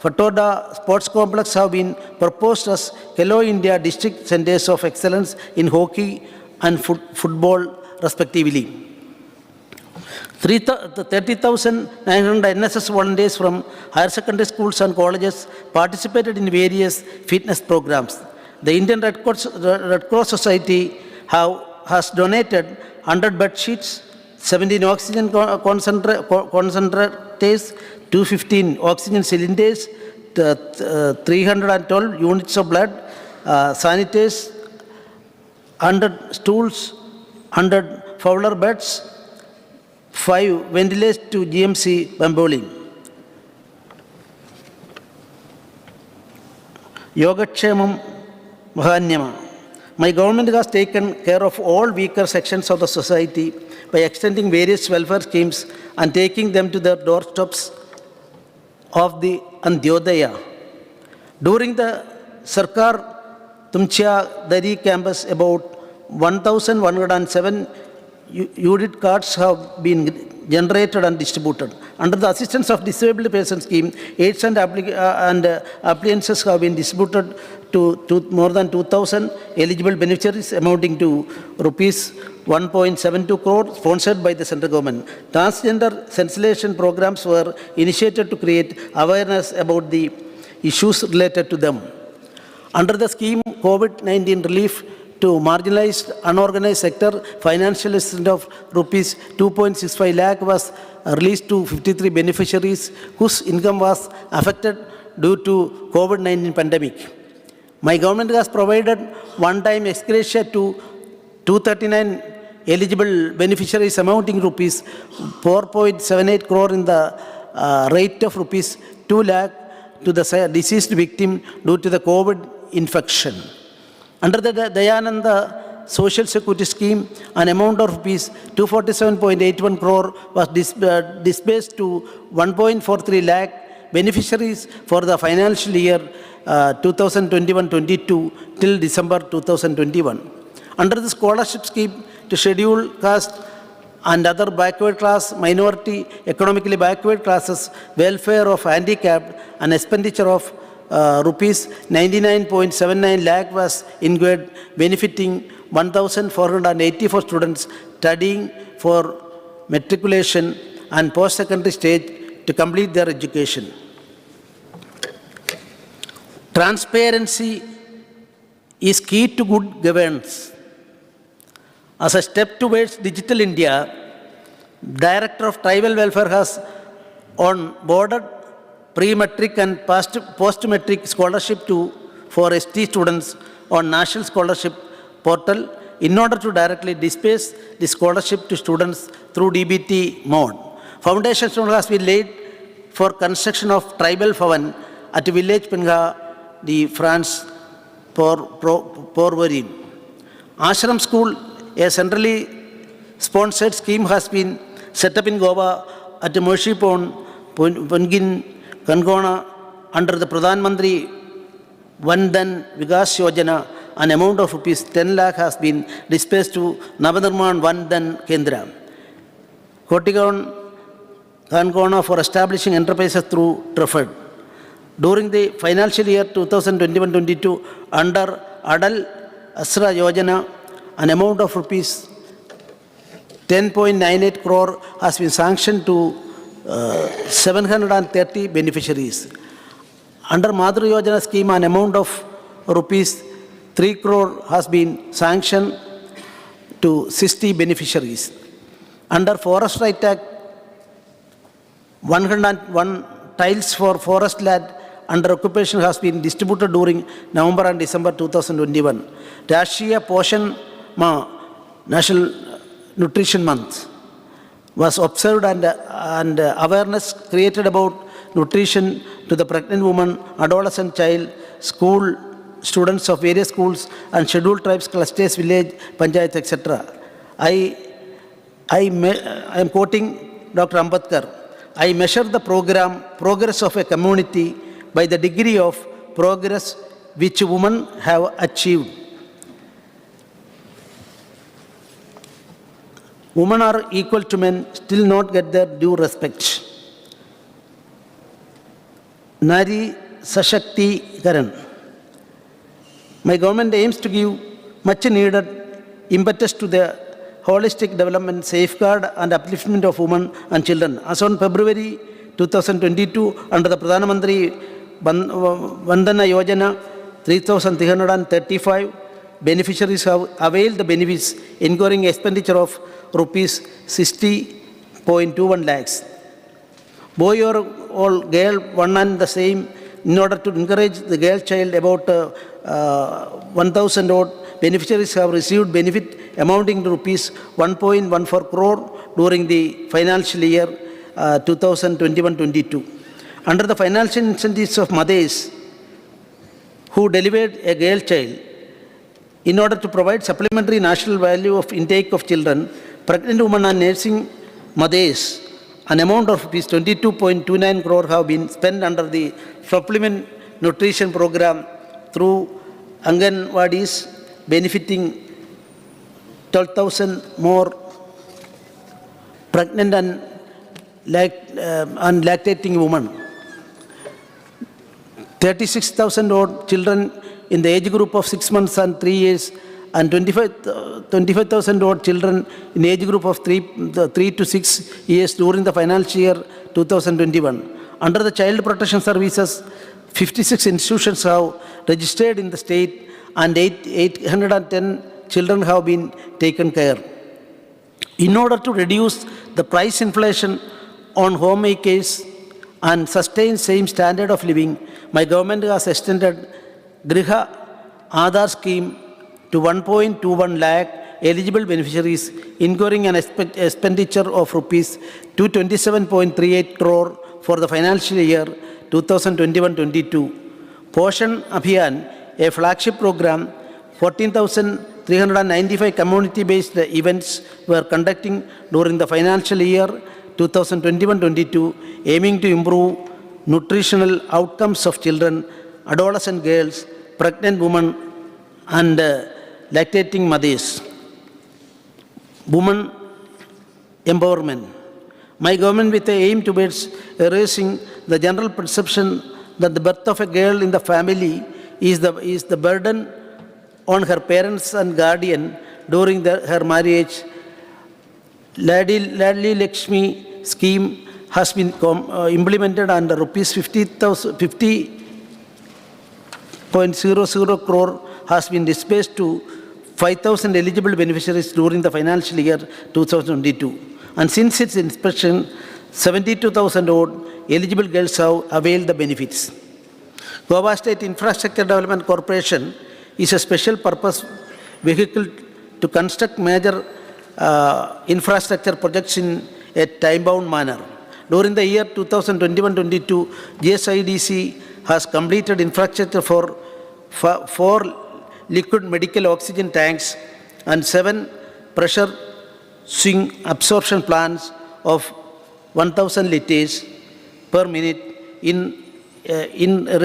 Fatoda Sports Complex have been proposed as Khelo India District Centers of Excellence in hockey and football, respectively. 30,900 NSS volunteers from higher secondary schools and colleges participated in various fitness programs. The Indian Red Cross Society has donated 100 bed sheets, 17 oxygen concentrators, 215 oxygen cylinders, 312 units of blood, sanitizers, 100 stools, 100 Fowler beds, 5 ventilators to GMC Bambolin. Yogatkshamam Mahanyama. My government has taken care of all weaker sections of the society by extending various welfare schemes and taking them to the doorsteps of the Antyodaya. During the Sarkar Tumchya Dari campus, about 1,107 unit cards have been generated and distributed. Under the assistance of disabled persons scheme, aids and appliances have been distributed to more than 2,000 eligible beneficiaries, amounting to rupees 1.72 crore, sponsored by the central government. Transgender sensitization programs were initiated to create awareness about the issues related to them. Under the scheme COVID-19 relief to marginalized unorganized sector, financial assistance of rupees 2.65 lakh was released to 53 beneficiaries whose income was affected due to COVID-19 pandemic. My government has provided one-time ex gratia to 239 eligible beneficiaries, amounting rupees 4.78 crore in the rate of rupees 2 lakh to the deceased victim due to the COVID infection. Under the Dayananda Social Security Scheme, an amount of rupees 247.81 crore was disbursed to 1.43 lakh beneficiaries for the financial year 2021-22 till December 2021. Under the scholarship scheme to scheduled caste and other backward class, minority, economically backward classes, welfare of handicapped, and expenditure of rupees 99.79 lakh was incurred, benefiting 1,484 students studying for matriculation and post-secondary stage to complete their education. Transparency is key to good governance. As a step towards digital India, Director of Tribal Welfare has on-boarded pre-metric and post-metric scholarship for ST students on National Scholarship Portal in order to directly disperse the scholarship to students through DBT mode. Foundation stone has been laid for construction of tribal Bhavan at village Pinga, the France, Porvorim. Ashram School, a centrally sponsored scheme, has been set up in Goa at Mercy Pond, Pungin, Konkani, under the Pradhan Mantri Vandan Vikas Yojana. An amount of rupees 10 lakh has been dispersed to Navadarman Vandan Kendra. Kotigaon, Konkani for establishing enterprises through Trafford. During the financial year 2021-22, under Adal Asra Yojana, an amount of rupees 10.98 crore has been sanctioned to 730 beneficiaries. Under Madhur Yojana scheme, an amount of rupees 3 crore has been sanctioned to 60 beneficiaries. Under Forest Right Act, 101 tiles for forest land under occupation has been distributed during November and December 2021. Rashtriya Poshan Ma, National Nutrition Month, was observed and awareness created about nutrition to the pregnant woman, adolescent child, school students of various schools and scheduled tribes, clusters, village, panchayat, etc. I am quoting Dr. Ambedkar. I measure the progress of a community by the degree of progress which women have achieved. Women are equal to men, still not get their due respect. Nari Sashakti Karan. My government aims to give much needed impetus to the holistic development, safeguard and upliftment of women and children. As on February 2022, under the Pradhan Mantri Vandana Yojana, 3,335 beneficiaries have availed the benefits, incurring expenditure of rupees 60.21 lakhs. Boy or all girl, one and the same, in order to encourage the girl child, about 1,000 odd beneficiaries have received benefit amounting to rupees 1.14 crore during the financial year 2021-22. Under the financial incentives of mothers who delivered a girl child, in order to provide supplementary national value of intake of children, pregnant women and nursing mothers, an amount of rupees 22.29 crore have been spent under the supplement nutrition program through Anganwadis, benefiting 12,000 more pregnant and lactating women. 36,000 odd children in the age group of 6 months and 3 years, and 25,000 odd children in the age group of 3 to 6 years during the financial year 2021. Under the Child Protection Services, 56 institutions have registered in the state and 810 children have been taken care. In order to reduce the price inflation on homemakers and sustain same standard of living, my government has extended Griha Aadhar scheme to 1.21 lakh eligible beneficiaries, incurring an expenditure of rupees 227.38 crore for the financial year 2021-22. Poshan Abhiyan, a flagship program, 14,395 community-based events were conducting during the financial year 2021-22, aiming to improve nutritional outcomes of children, adolescent girls, pregnant women, and lactating mothers. Women empowerment. My government, with the aim towards erasing the general perception that the birth of a girl in the family is the burden on her parents and guardian during her marriage, Ladli Lakshmi scheme has been implemented, and rupees 50.00 crore has been disbursed to 5,000 eligible beneficiaries during the financial year 2022. And since its inspection, 72,000 odd eligible girls have availed the benefits. Goa State Infrastructure Development Corporation is a special purpose vehicle to construct major infrastructure projects in a time-bound manner. During the year 2021-22, GSIDC has completed infrastructure for 4 liquid medical oxygen tanks and 7 pressure swing absorption plants of 1,000 liters per minute in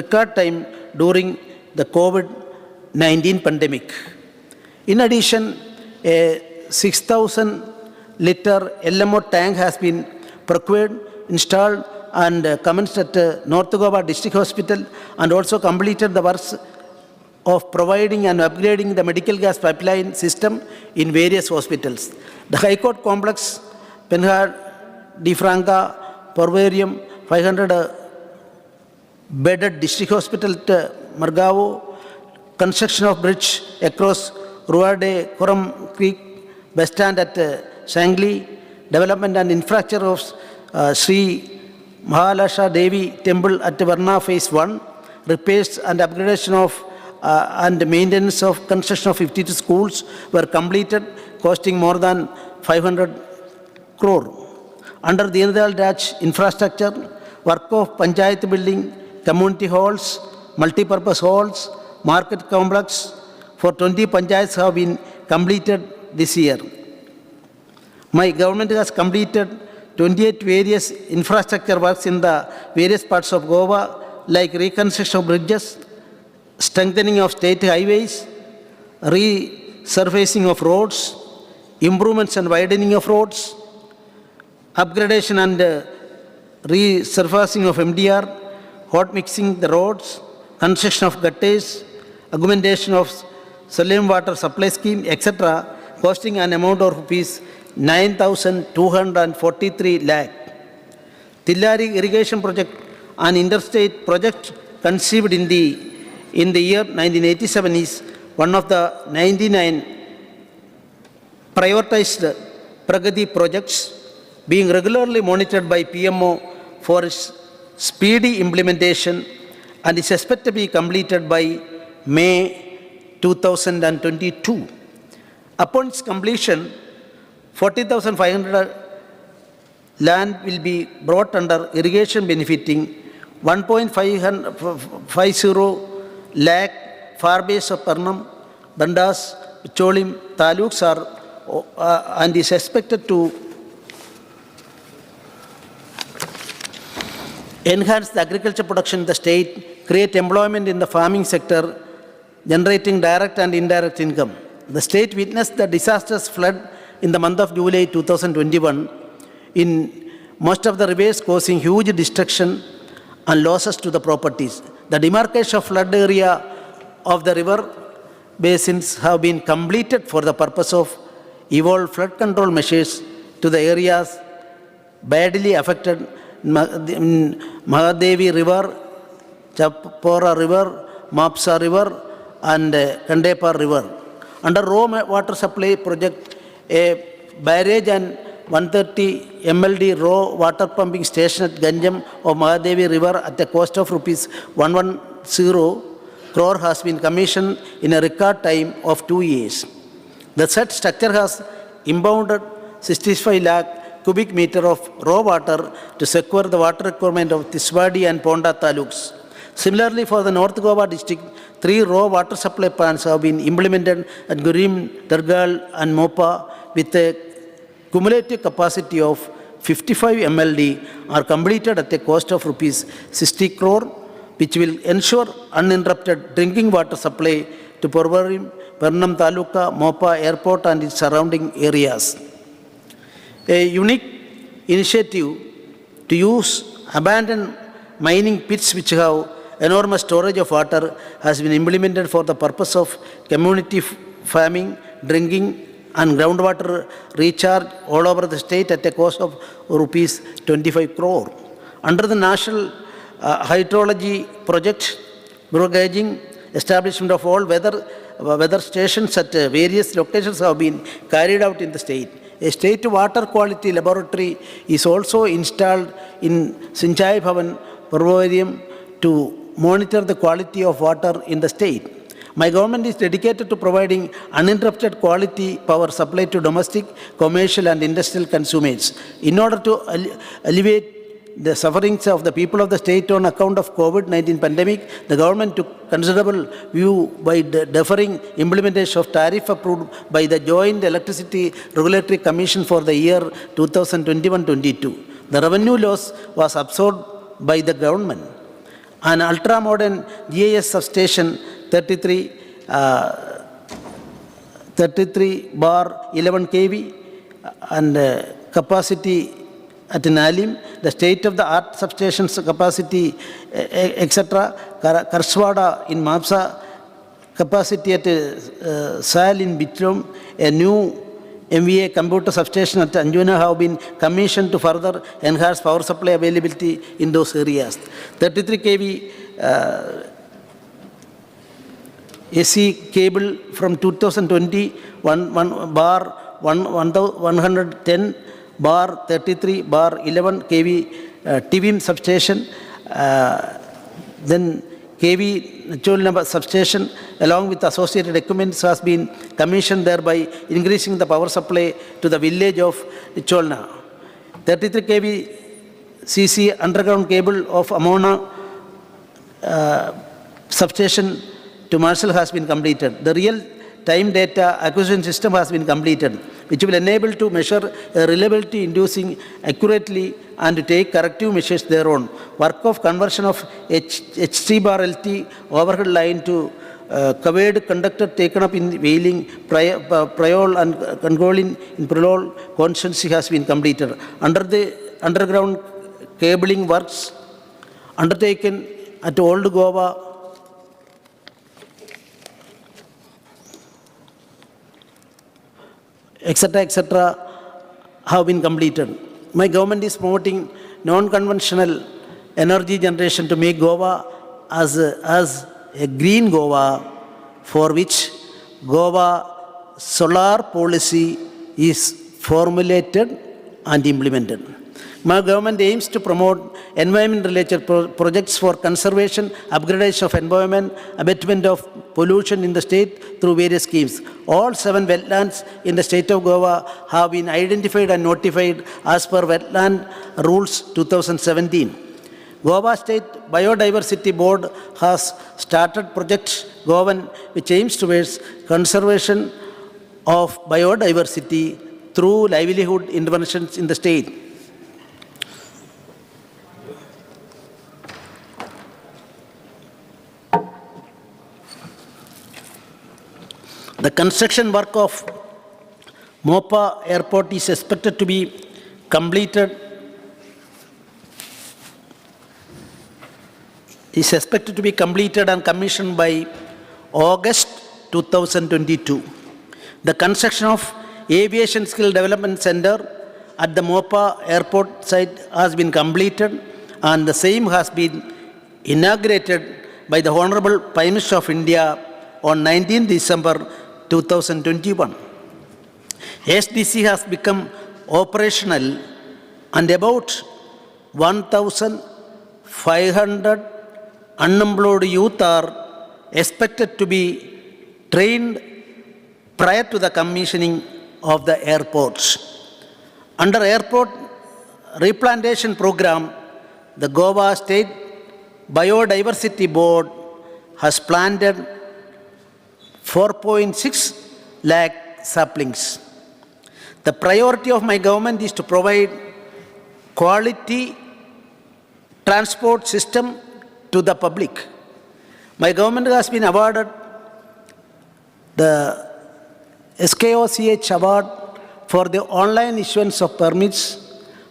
record time during the COVID-19 pandemic. In addition, a 6,000 liter LMO tank has been procured, installed and commenced at North Goa District Hospital, and also completed the works of providing and upgrading the medical gas pipeline system in various hospitals. The High Court Complex, Penhad, Di Franca, Porvarium, 500 bedded district hospital at Margao, construction of bridge across Ruade Koram Creek, bus stand at Sangli, development and infrastructure of Sri Mahalasha Devi Temple at Varna Phase 1, repairs and upgradation of and maintenance of construction of 52 schools were completed, costing more than 500 crore. Under the Deen Dayal Raj infrastructure, work of Panchayat building, community halls, multi-purpose halls, market complex for 20 panchayats have been completed this year. My government has completed 28 various infrastructure works in the various parts of Goa, like reconstruction of bridges, strengthening of state highways, resurfacing of roads, improvements and widening of roads, upgradation and resurfacing of MDR, hot mixing the roads, construction of gutters, augmentation of saline water supply scheme, etc., costing an amount of rupees 9,243 lakh. Tillari irrigation project, an interstate project conceived in the year 1987, is one of the 99 prioritized Pragati projects being regularly monitored by PMO for its speedy implementation, and is expected to be completed by May 2022. Upon its completion, 40,500 land will be brought under irrigation, benefiting 1.50 lakh far base of Parnam, Bandas, Cholim, taluks are and is expected to enhance the agriculture production in the state, create employment in the farming sector, generating direct and indirect income. The state witnessed the disastrous flood in the month of July 2021 in most of the rivers, causing huge destruction and losses to the properties. The demarcation of flood area of the river basins have been completed for the purpose of evolved flood control measures to the areas badly affected: Mahadevi River, Chapora River, Mapsa River, and Kandepar River. Under raw water supply project, a barrage and 130 MLD raw water pumping station at Ganjam of Mahadevi River at a cost of rupees 110 crore has been commissioned in a record time of 2 years. The said structure has impounded 65 lakh cubic meter of raw water to secure the water requirement of Tiswadi and Ponda taluks. Similarly, for the North Goa district, 3 raw water supply plants have been implemented at Gurim, Dargal and Mopa with a cumulative capacity of 55 MLD are completed at a cost of rupees 60 crore, which will ensure uninterrupted drinking water supply to Porvarim, Pernam Taluka, Mopa Airport and its surrounding areas. A unique initiative to use abandoned mining pits which have enormous storage of water has been implemented for the purpose of community farming, drinking and groundwater recharge all over the state at a cost of rupees 25 crore. Under the National Hydrology Project, gauging, establishment of all weather weather stations at various locations have been carried out in the state. A state water quality laboratory is also installed in Sinchai Bhavan, Purvarium, to monitor the quality of water in the state. My government is dedicated to providing uninterrupted quality power supply to domestic, commercial and industrial consumers. In order to alleviate the sufferings of the people of the state on account of COVID-19 pandemic, the government took considerable view by deferring implementation of tariff approved by the Joint Electricity Regulatory Commission for the year 2021-22. The revenue loss was absorbed by the government. An ultra-modern GIS substation 33 bar 11 kV and capacity at Nalim, the state-of-the-art substations capacity, etc. Karswada in Mapsa, capacity at Sal in Bitrum, a new MVA computer substation at Anjuna have been commissioned to further enhance power supply availability in those areas. 33 kV AC cable from 2020 bar 110 bar 33 bar 11 kV TVIM substation, then kV natural number substation along with associated equipment has been commissioned, thereby increasing the power supply to the village of Cholna. 33 kV CC underground cable of Amona substation to Marshall has been completed. The real-time data acquisition system has been completed, which will enable to measure reliability inducing accurately and to take corrective measures thereon. Work of conversion of HT bar LT overhead line to covered conductor taken up in Wailing, Priol and Konkani in Prelude constituency has been completed. Under the underground cabling works undertaken at Old Goa, etc., have been completed. My government is promoting non-conventional energy generation to make Goa as a green Goa, for which Goa solar policy is formulated and implemented. My government aims to promote environment-related projects for conservation, upgradation of environment, abatement of pollution in the state through various schemes. All 7 wetlands in the state of Goa have been identified and notified as per Wetland Rules 2017. Goa State Biodiversity Board has started Project Govan, which aims towards conservation of biodiversity through livelihood interventions in the state. The construction work of Mopa Airport is expected to be completed and commissioned by August 2022. The construction of Aviation Skill Development Center at the Mopa Airport site has been completed, and the same has been inaugurated by the Honorable Prime Minister of India on 19 December 2021. SDC has become operational and about 1,500 unemployed youth are expected to be trained prior to the commissioning of the airports. Under airport replantation program, the Goa State Biodiversity Board has planted 4.6 lakh saplings. The priority of my government is to provide quality transport system to the public. My government has been awarded the SKOCH award for the online issuance of permits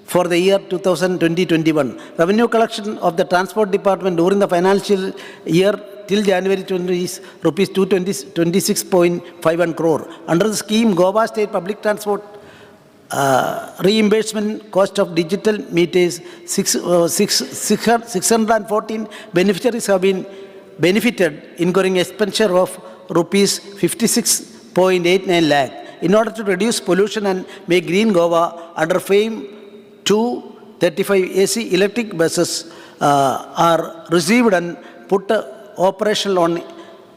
for the year 2020-21. Revenue collection of the Transport Department during the financial year till January 20 is rupees 226.51 crore. Under the scheme, Goa State Public Transport reimbursement cost of digital meters, 614 beneficiaries have been benefited, incurring expenditure of rupees 56.89 lakh. In order to reduce pollution and make green Goa, under FAME 235 AC electric buses are received and put operational on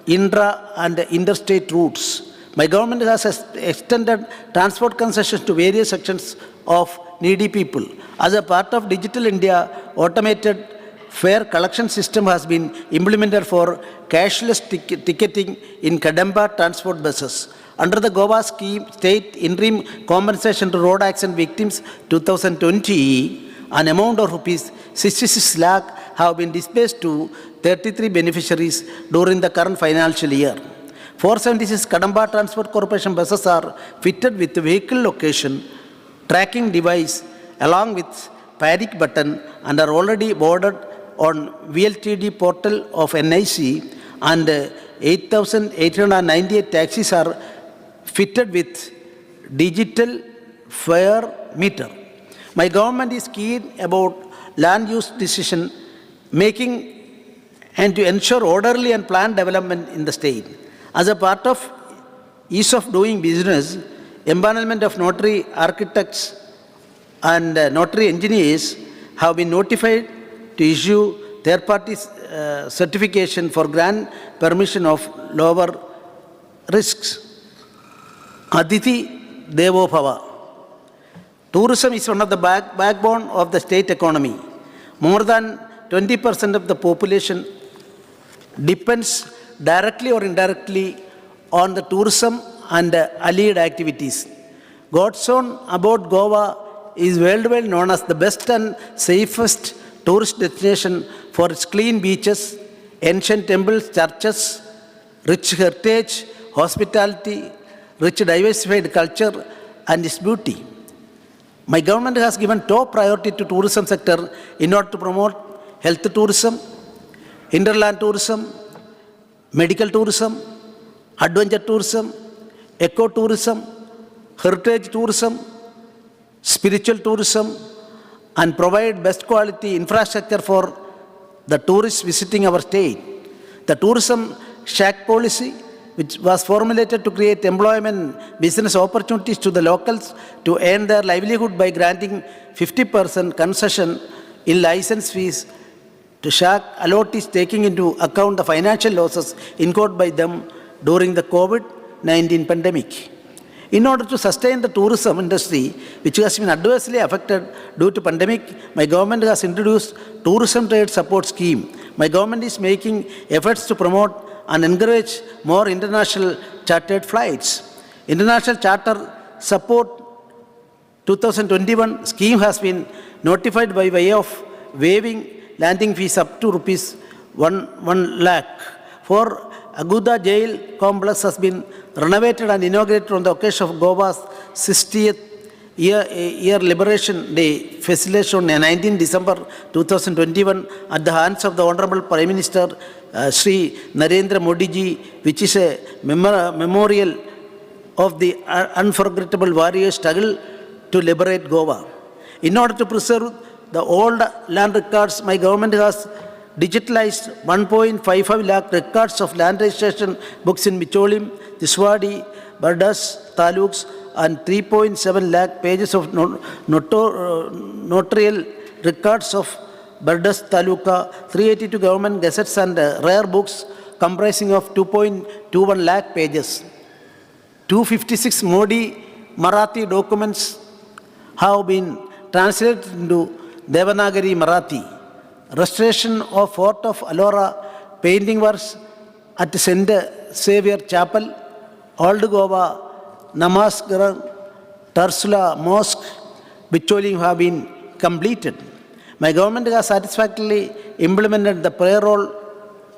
intra and interstate routes. My government has extended transport concessions to various sections of needy people. As a part of Digital India, automated fare collection system has been implemented for cashless ticketing in Kadamba transport buses. Under the Goa scheme, State Interim Compensation to Road Accident Victims 2020, an amount of rupees 66 lakh have been disbursed to 33 beneficiaries during the current financial year. 476 Kadamba Transport Corporation buses are fitted with vehicle location tracking device along with panic button and are already boarded on VLTD portal of NIC, and 8,898 taxis are fitted with digital fare meter. My government is keen about land use decision making and to ensure orderly and planned development in the state. As a part of ease of doing business, empanelment of notary architects and notary engineers have been notified to issue third-party certification for grant permission of lower risks. Aditi Devo Bhava. Tourism is one of the backbone of the state economy. More than 20% of the population depends directly or indirectly on the tourism and allied activities. God's Own about Goa is worldwide known as the best and safest tourist destination for its clean beaches, ancient temples, churches, rich heritage, hospitality, rich diversified culture, and its beauty. My government has given top priority to tourism sector in order to promote health tourism, interland tourism, medical tourism, adventure tourism, eco-tourism, heritage tourism, spiritual tourism, and provide best quality infrastructure for the tourists visiting our state. The tourism shack policy, which was formulated to create employment business opportunities to the locals to earn their livelihood by granting 50% concession in license fees to shack allottees, taking into account the financial losses incurred by them during the COVID-19 pandemic. In order to sustain the tourism industry, which has been adversely affected due to pandemic, my government has introduced Tourism Trade Support Scheme. My government is making efforts to promote and encourage more international chartered flights. International Charter Support 2021 scheme has been notified by way of waiving landing fees up to rupees 1 lakh. For Aguda Jail complex has been renovated and inaugurated on the occasion of Goa's 60th year Liberation Day facilitation on 19 December 2021 at the hands of the Honorable Prime Minister Sri Narendra Modi ji, which is a memorial of the unforgettable warrior struggle to liberate Goa. In order to preserve the old land records, my government has digitalized 1.55 lakh records of land registration books in Micholim, Tiswadi, Bardas, Taluks, and 3.7 lakh pages of notarial records of Bardas Taluka, 382 government gazettes and rare books comprising of 2.21 lakh pages. 256 Modi Marathi documents have been translated into Devanagari Marathi. Restoration of Fort of Alora painting works at St. Xavier Chapel, Old Goa, Namaskaram, Tarsula Mosque, Bicholim have been completed. My government has satisfactorily implemented the payroll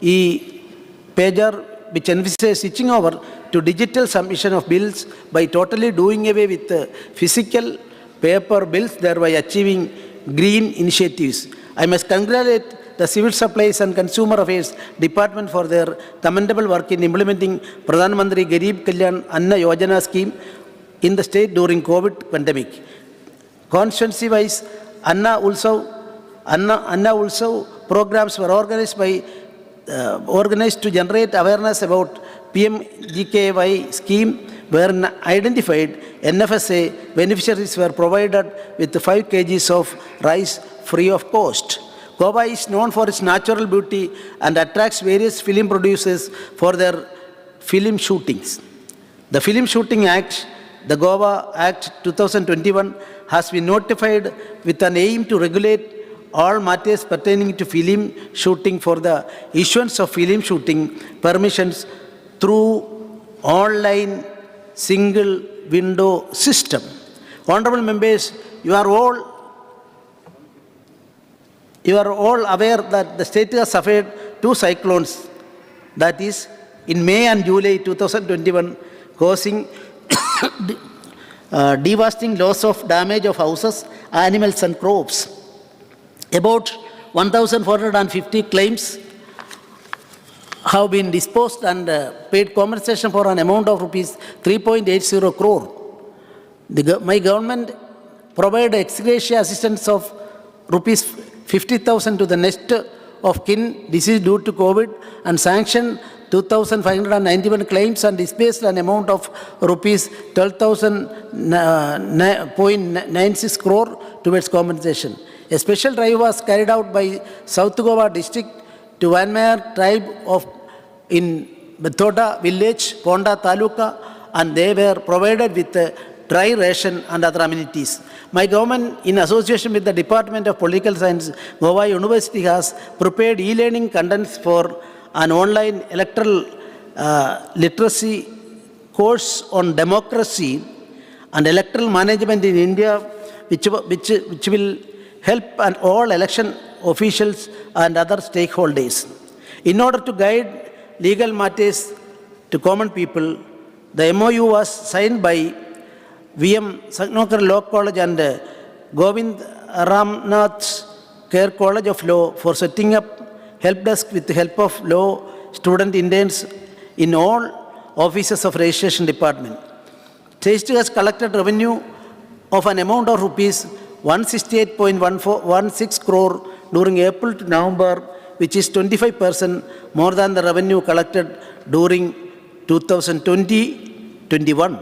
e-pager, which envisages switching over to digital submission of bills by totally doing away with physical paper bills, thereby achieving green initiatives. I must congratulate the Civil Supplies and Consumer Affairs Department for their commendable work in implementing Pradhan Mantri Garib Kalyan Anna Yojana scheme in the state during COVID pandemic. Constituency-wise, Anna Ulsav programs were organized to generate awareness about PMGKY scheme were identified, NFSA beneficiaries were provided with 5 kgs of rice free of cost. Goa is known for its natural beauty and attracts various film producers for their film shootings. The Film Shooting Act, the Goa Act 2021, has been notified with an aim to regulate all matters pertaining to film shooting for the issuance of film shooting permissions through online single window system. Honorable members, you are all aware that the state has suffered 2 cyclones, that is in May and July 2021, causing devastating loss of damage of houses, animals and crops. About 1,450 claims have been disposed and paid compensation for an amount of rupees 3.80 crore. My government provided ex gratia assistance of rupees 50,000 to the next of kin deceased due to COVID and sanctioned 2,591 claims and disbursed an amount of rupees 12,000.96 crore towards compensation. A special drive was carried out by South Goa district to Vanmayar tribe in Bethoda village, Ponda Taluka, and they were provided with dry ration and other amenities. My government, in association with the Department of Political Science, Goa University has prepared e-learning contents for an online electoral literacy course on democracy and electoral management in India, which will help all election officials and other stakeholders. In order to guide legal matters to common people, the MOU was signed by VM Sagnokar Law College and Govind Ramnath Care College of Law for setting up help desk with the help of law student interns in all offices of registration department. State has collected revenue of an amount of rupees 168.16 crore during April to November, which is 25% more than the revenue collected during 2020-21.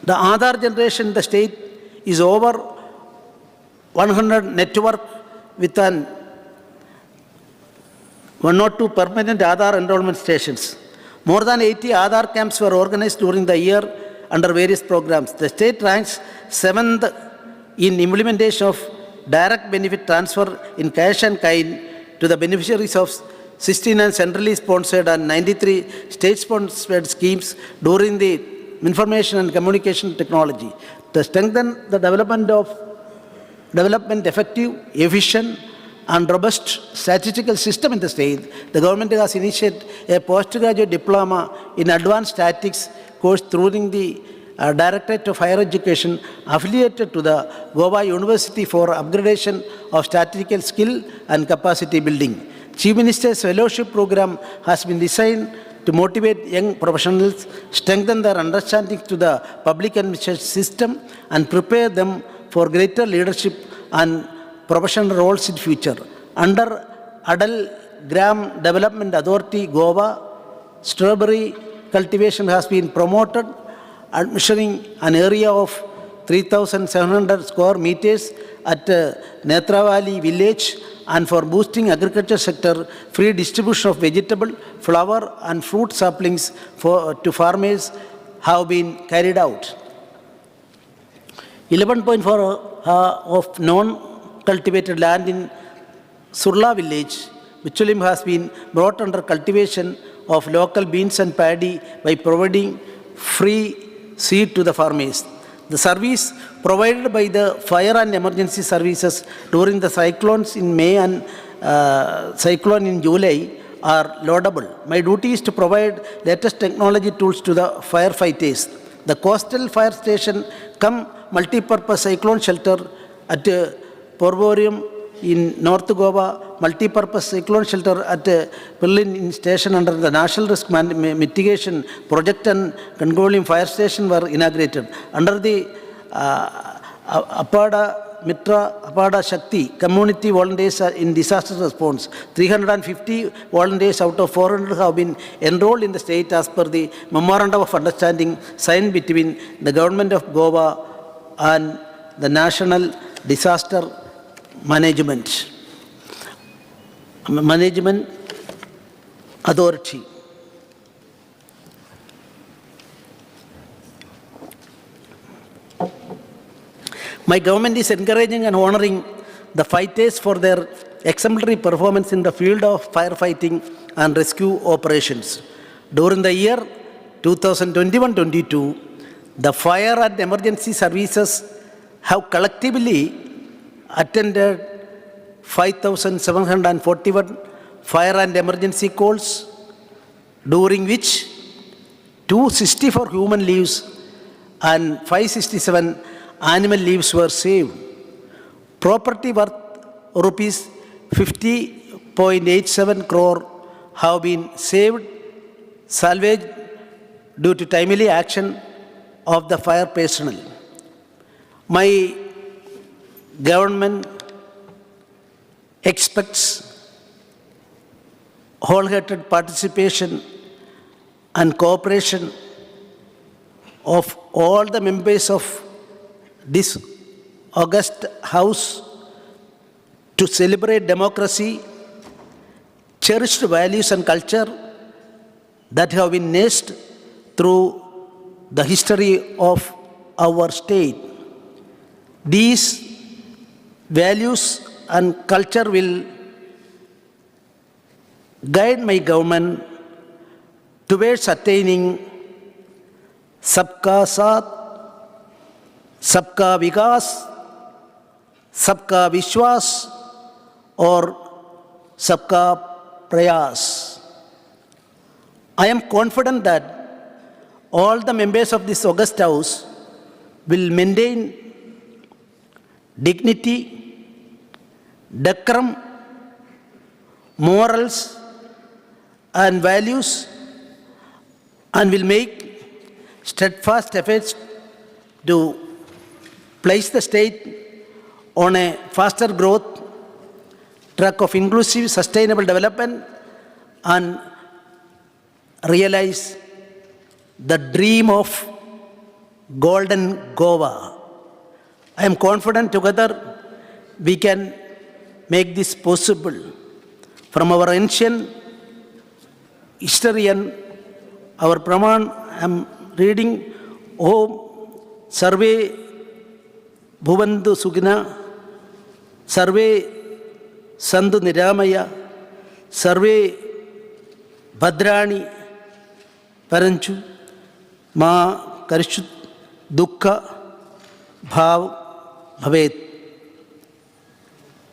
The Aadhaar generation in the state is over 100 network with an 102 permanent Aadhaar enrollment stations. More than 80 Aadhaar camps were organized during the year under various programs. The state ranks 7th in implementation of direct benefit transfer in cash and kind to the beneficiaries of 69 centrally sponsored and 93 state-sponsored schemes during the information and communication technology. To strengthen the development effective, efficient, and robust statistical system in the state, the government has initiated a postgraduate diploma in advanced statistics course through the Directorate of Higher Education affiliated to the Goa University for upgradation of statistical skill and capacity building. Chief Minister's Fellowship Program has been designed to motivate young professionals, strengthen their understanding to the public administration system, and prepare them for greater leadership and professional roles in future. Under Adal Gram Development Authority, Goa, strawberry cultivation has been promoted, measuring an area of 3,700 square meters at Netravali village, and for boosting agriculture sector, free distribution of vegetable, flower and fruit saplings to farmers have been carried out. 11.4 of non-cultivated land in Surla village, Bichulim, has been brought under cultivation of local beans and paddy by providing free seed to the farmers. The service provided by the fire and emergency services during the cyclones in May and cyclone in July are laudable. My duty is to provide latest technology tools to the firefighters. The coastal fire station come multi-purpose cyclone shelter at Porvorium in North Goa, multi-purpose cyclone shelter at Prelude station under the National Risk Mitigation Project and Konkani fire station were inaugurated. Under the Apada Mitra Apada Shakti, community volunteers are in disaster response. 350 volunteers out of 400 have been enrolled in the state as per the Memorandum of Understanding signed between the Government of Goa and the National Disaster Management Authority. My government is encouraging and honoring the fighters for their exemplary performance in the field of firefighting and rescue operations. During the year 2021-22, the fire and emergency services have collectively attended 5,741 fire and emergency calls, during which 264 human lives and 567 animal lives were saved. Property worth rupees 50.87 crore have been salvaged due to timely action of the fire personnel. My government expects wholehearted participation and cooperation of all the members of this august house to celebrate democracy, cherished values and culture that have been nursed through the history of our state. These values and culture will guide my government towards attaining Sabka Saath, Sabka Vikas, Sabka Vishwas or Sabka Prayas. I am confident that all the members of this august house will maintain dignity, decorum, morals and values and will make steadfast efforts to place the state on a faster growth track of inclusive, sustainable development and realize the dream of Golden Goa. I am confident together we can make this possible. From our ancient history and our Praman, I am reading, Om Sarve Bhuvandu Sugina, Sarve Sandhu Niramaya, Sarve Bhadrani Paranchu, Ma Karishut Dukkha Bhav Bhavet.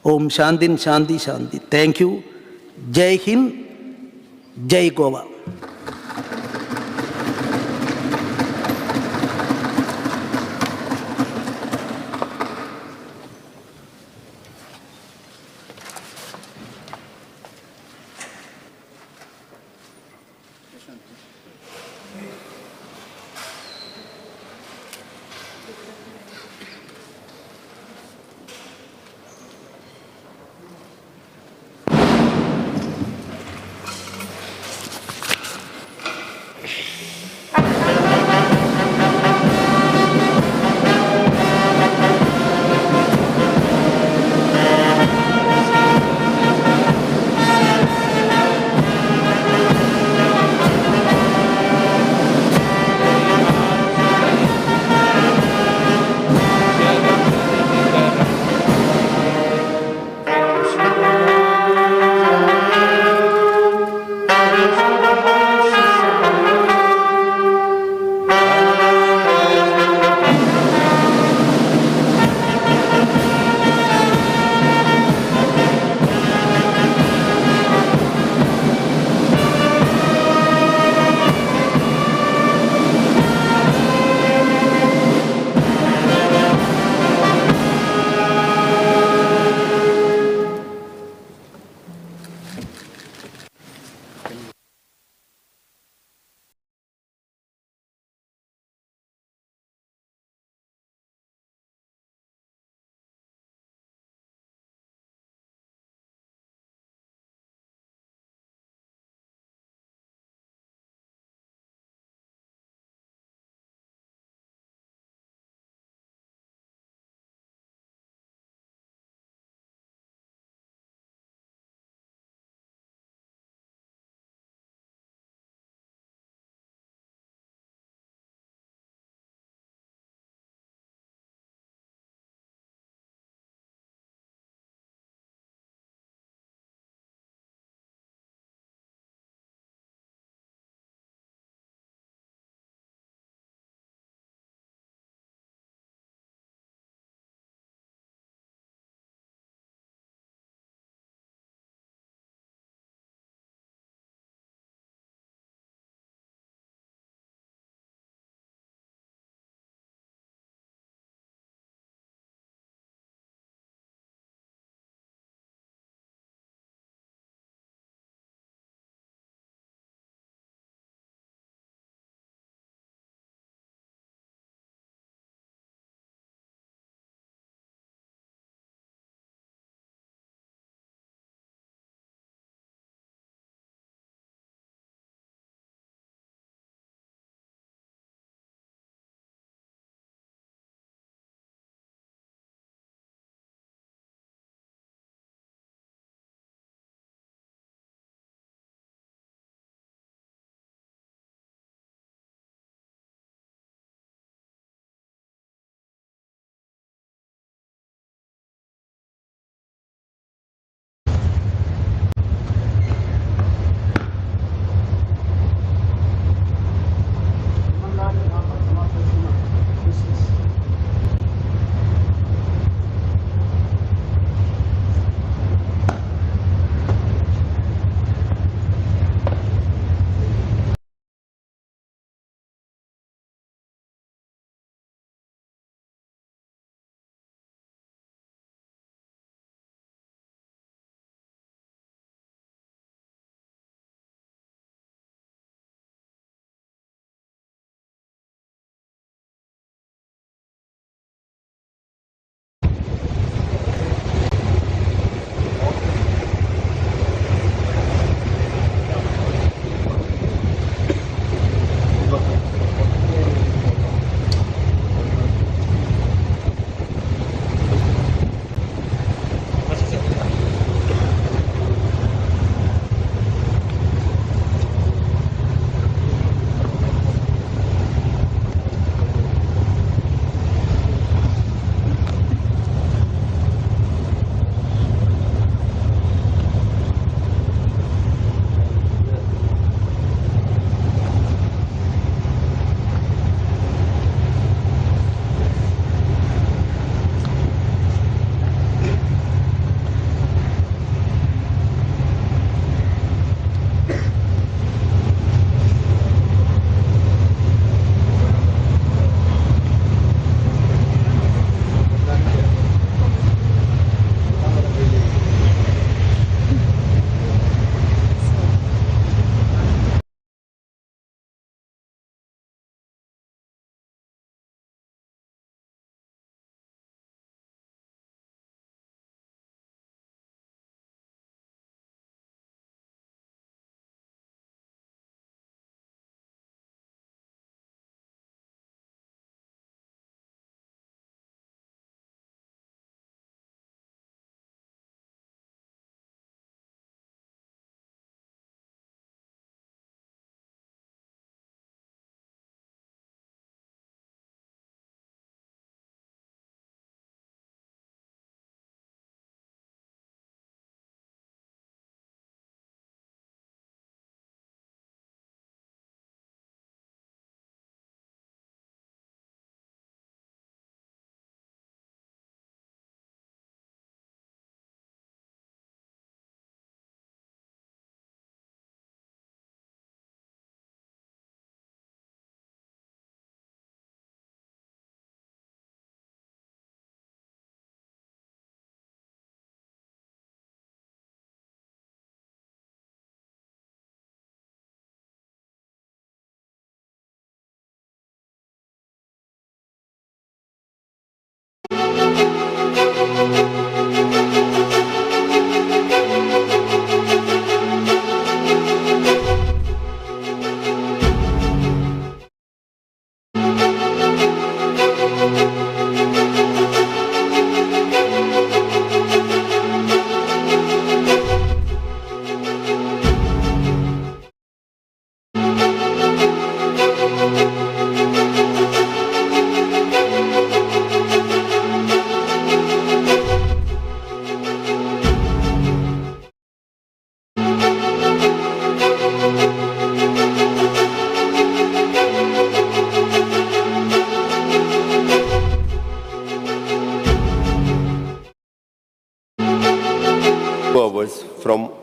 Om Shantin Shanti Shanti. Thank you. Jai Hind, Jai Goa.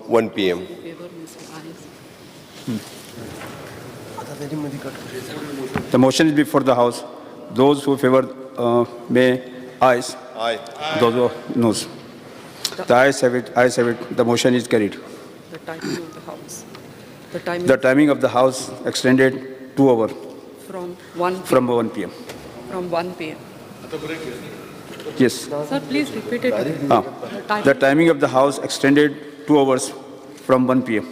1 p.m. The motion is before the House. Those who favor may ayes. Aye. Those who noes. The ayes have it. Ayes have it. The motion is carried. The timing of the House. The timing The timing of the House extended 2 hours from 1 from 1 p.m. from 1 p.m. Yes. Sir, please repeat it. The timing of the House extended 2 hours from 1 p.m.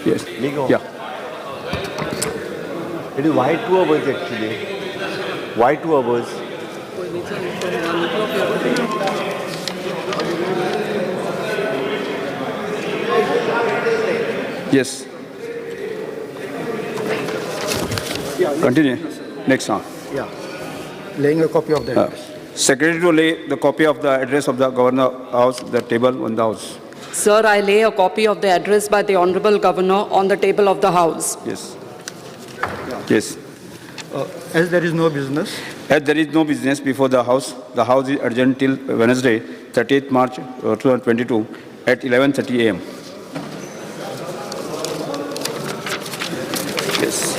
Yes. Yeah. It is why 2 hours actually? Why 2 hours? Yes. Continue. Next one. Yeah. Laying a copy of the address. Secretary to lay the copy of the address of the Governor House, the table on the House. Sir, I lay a copy of the address by the Honorable Governor on the table of the House. Yes. Yes. As there is no business, As there is no business before the House is adjourned till Wednesday, 30th March 2022 at 11:30 a.m. Yes.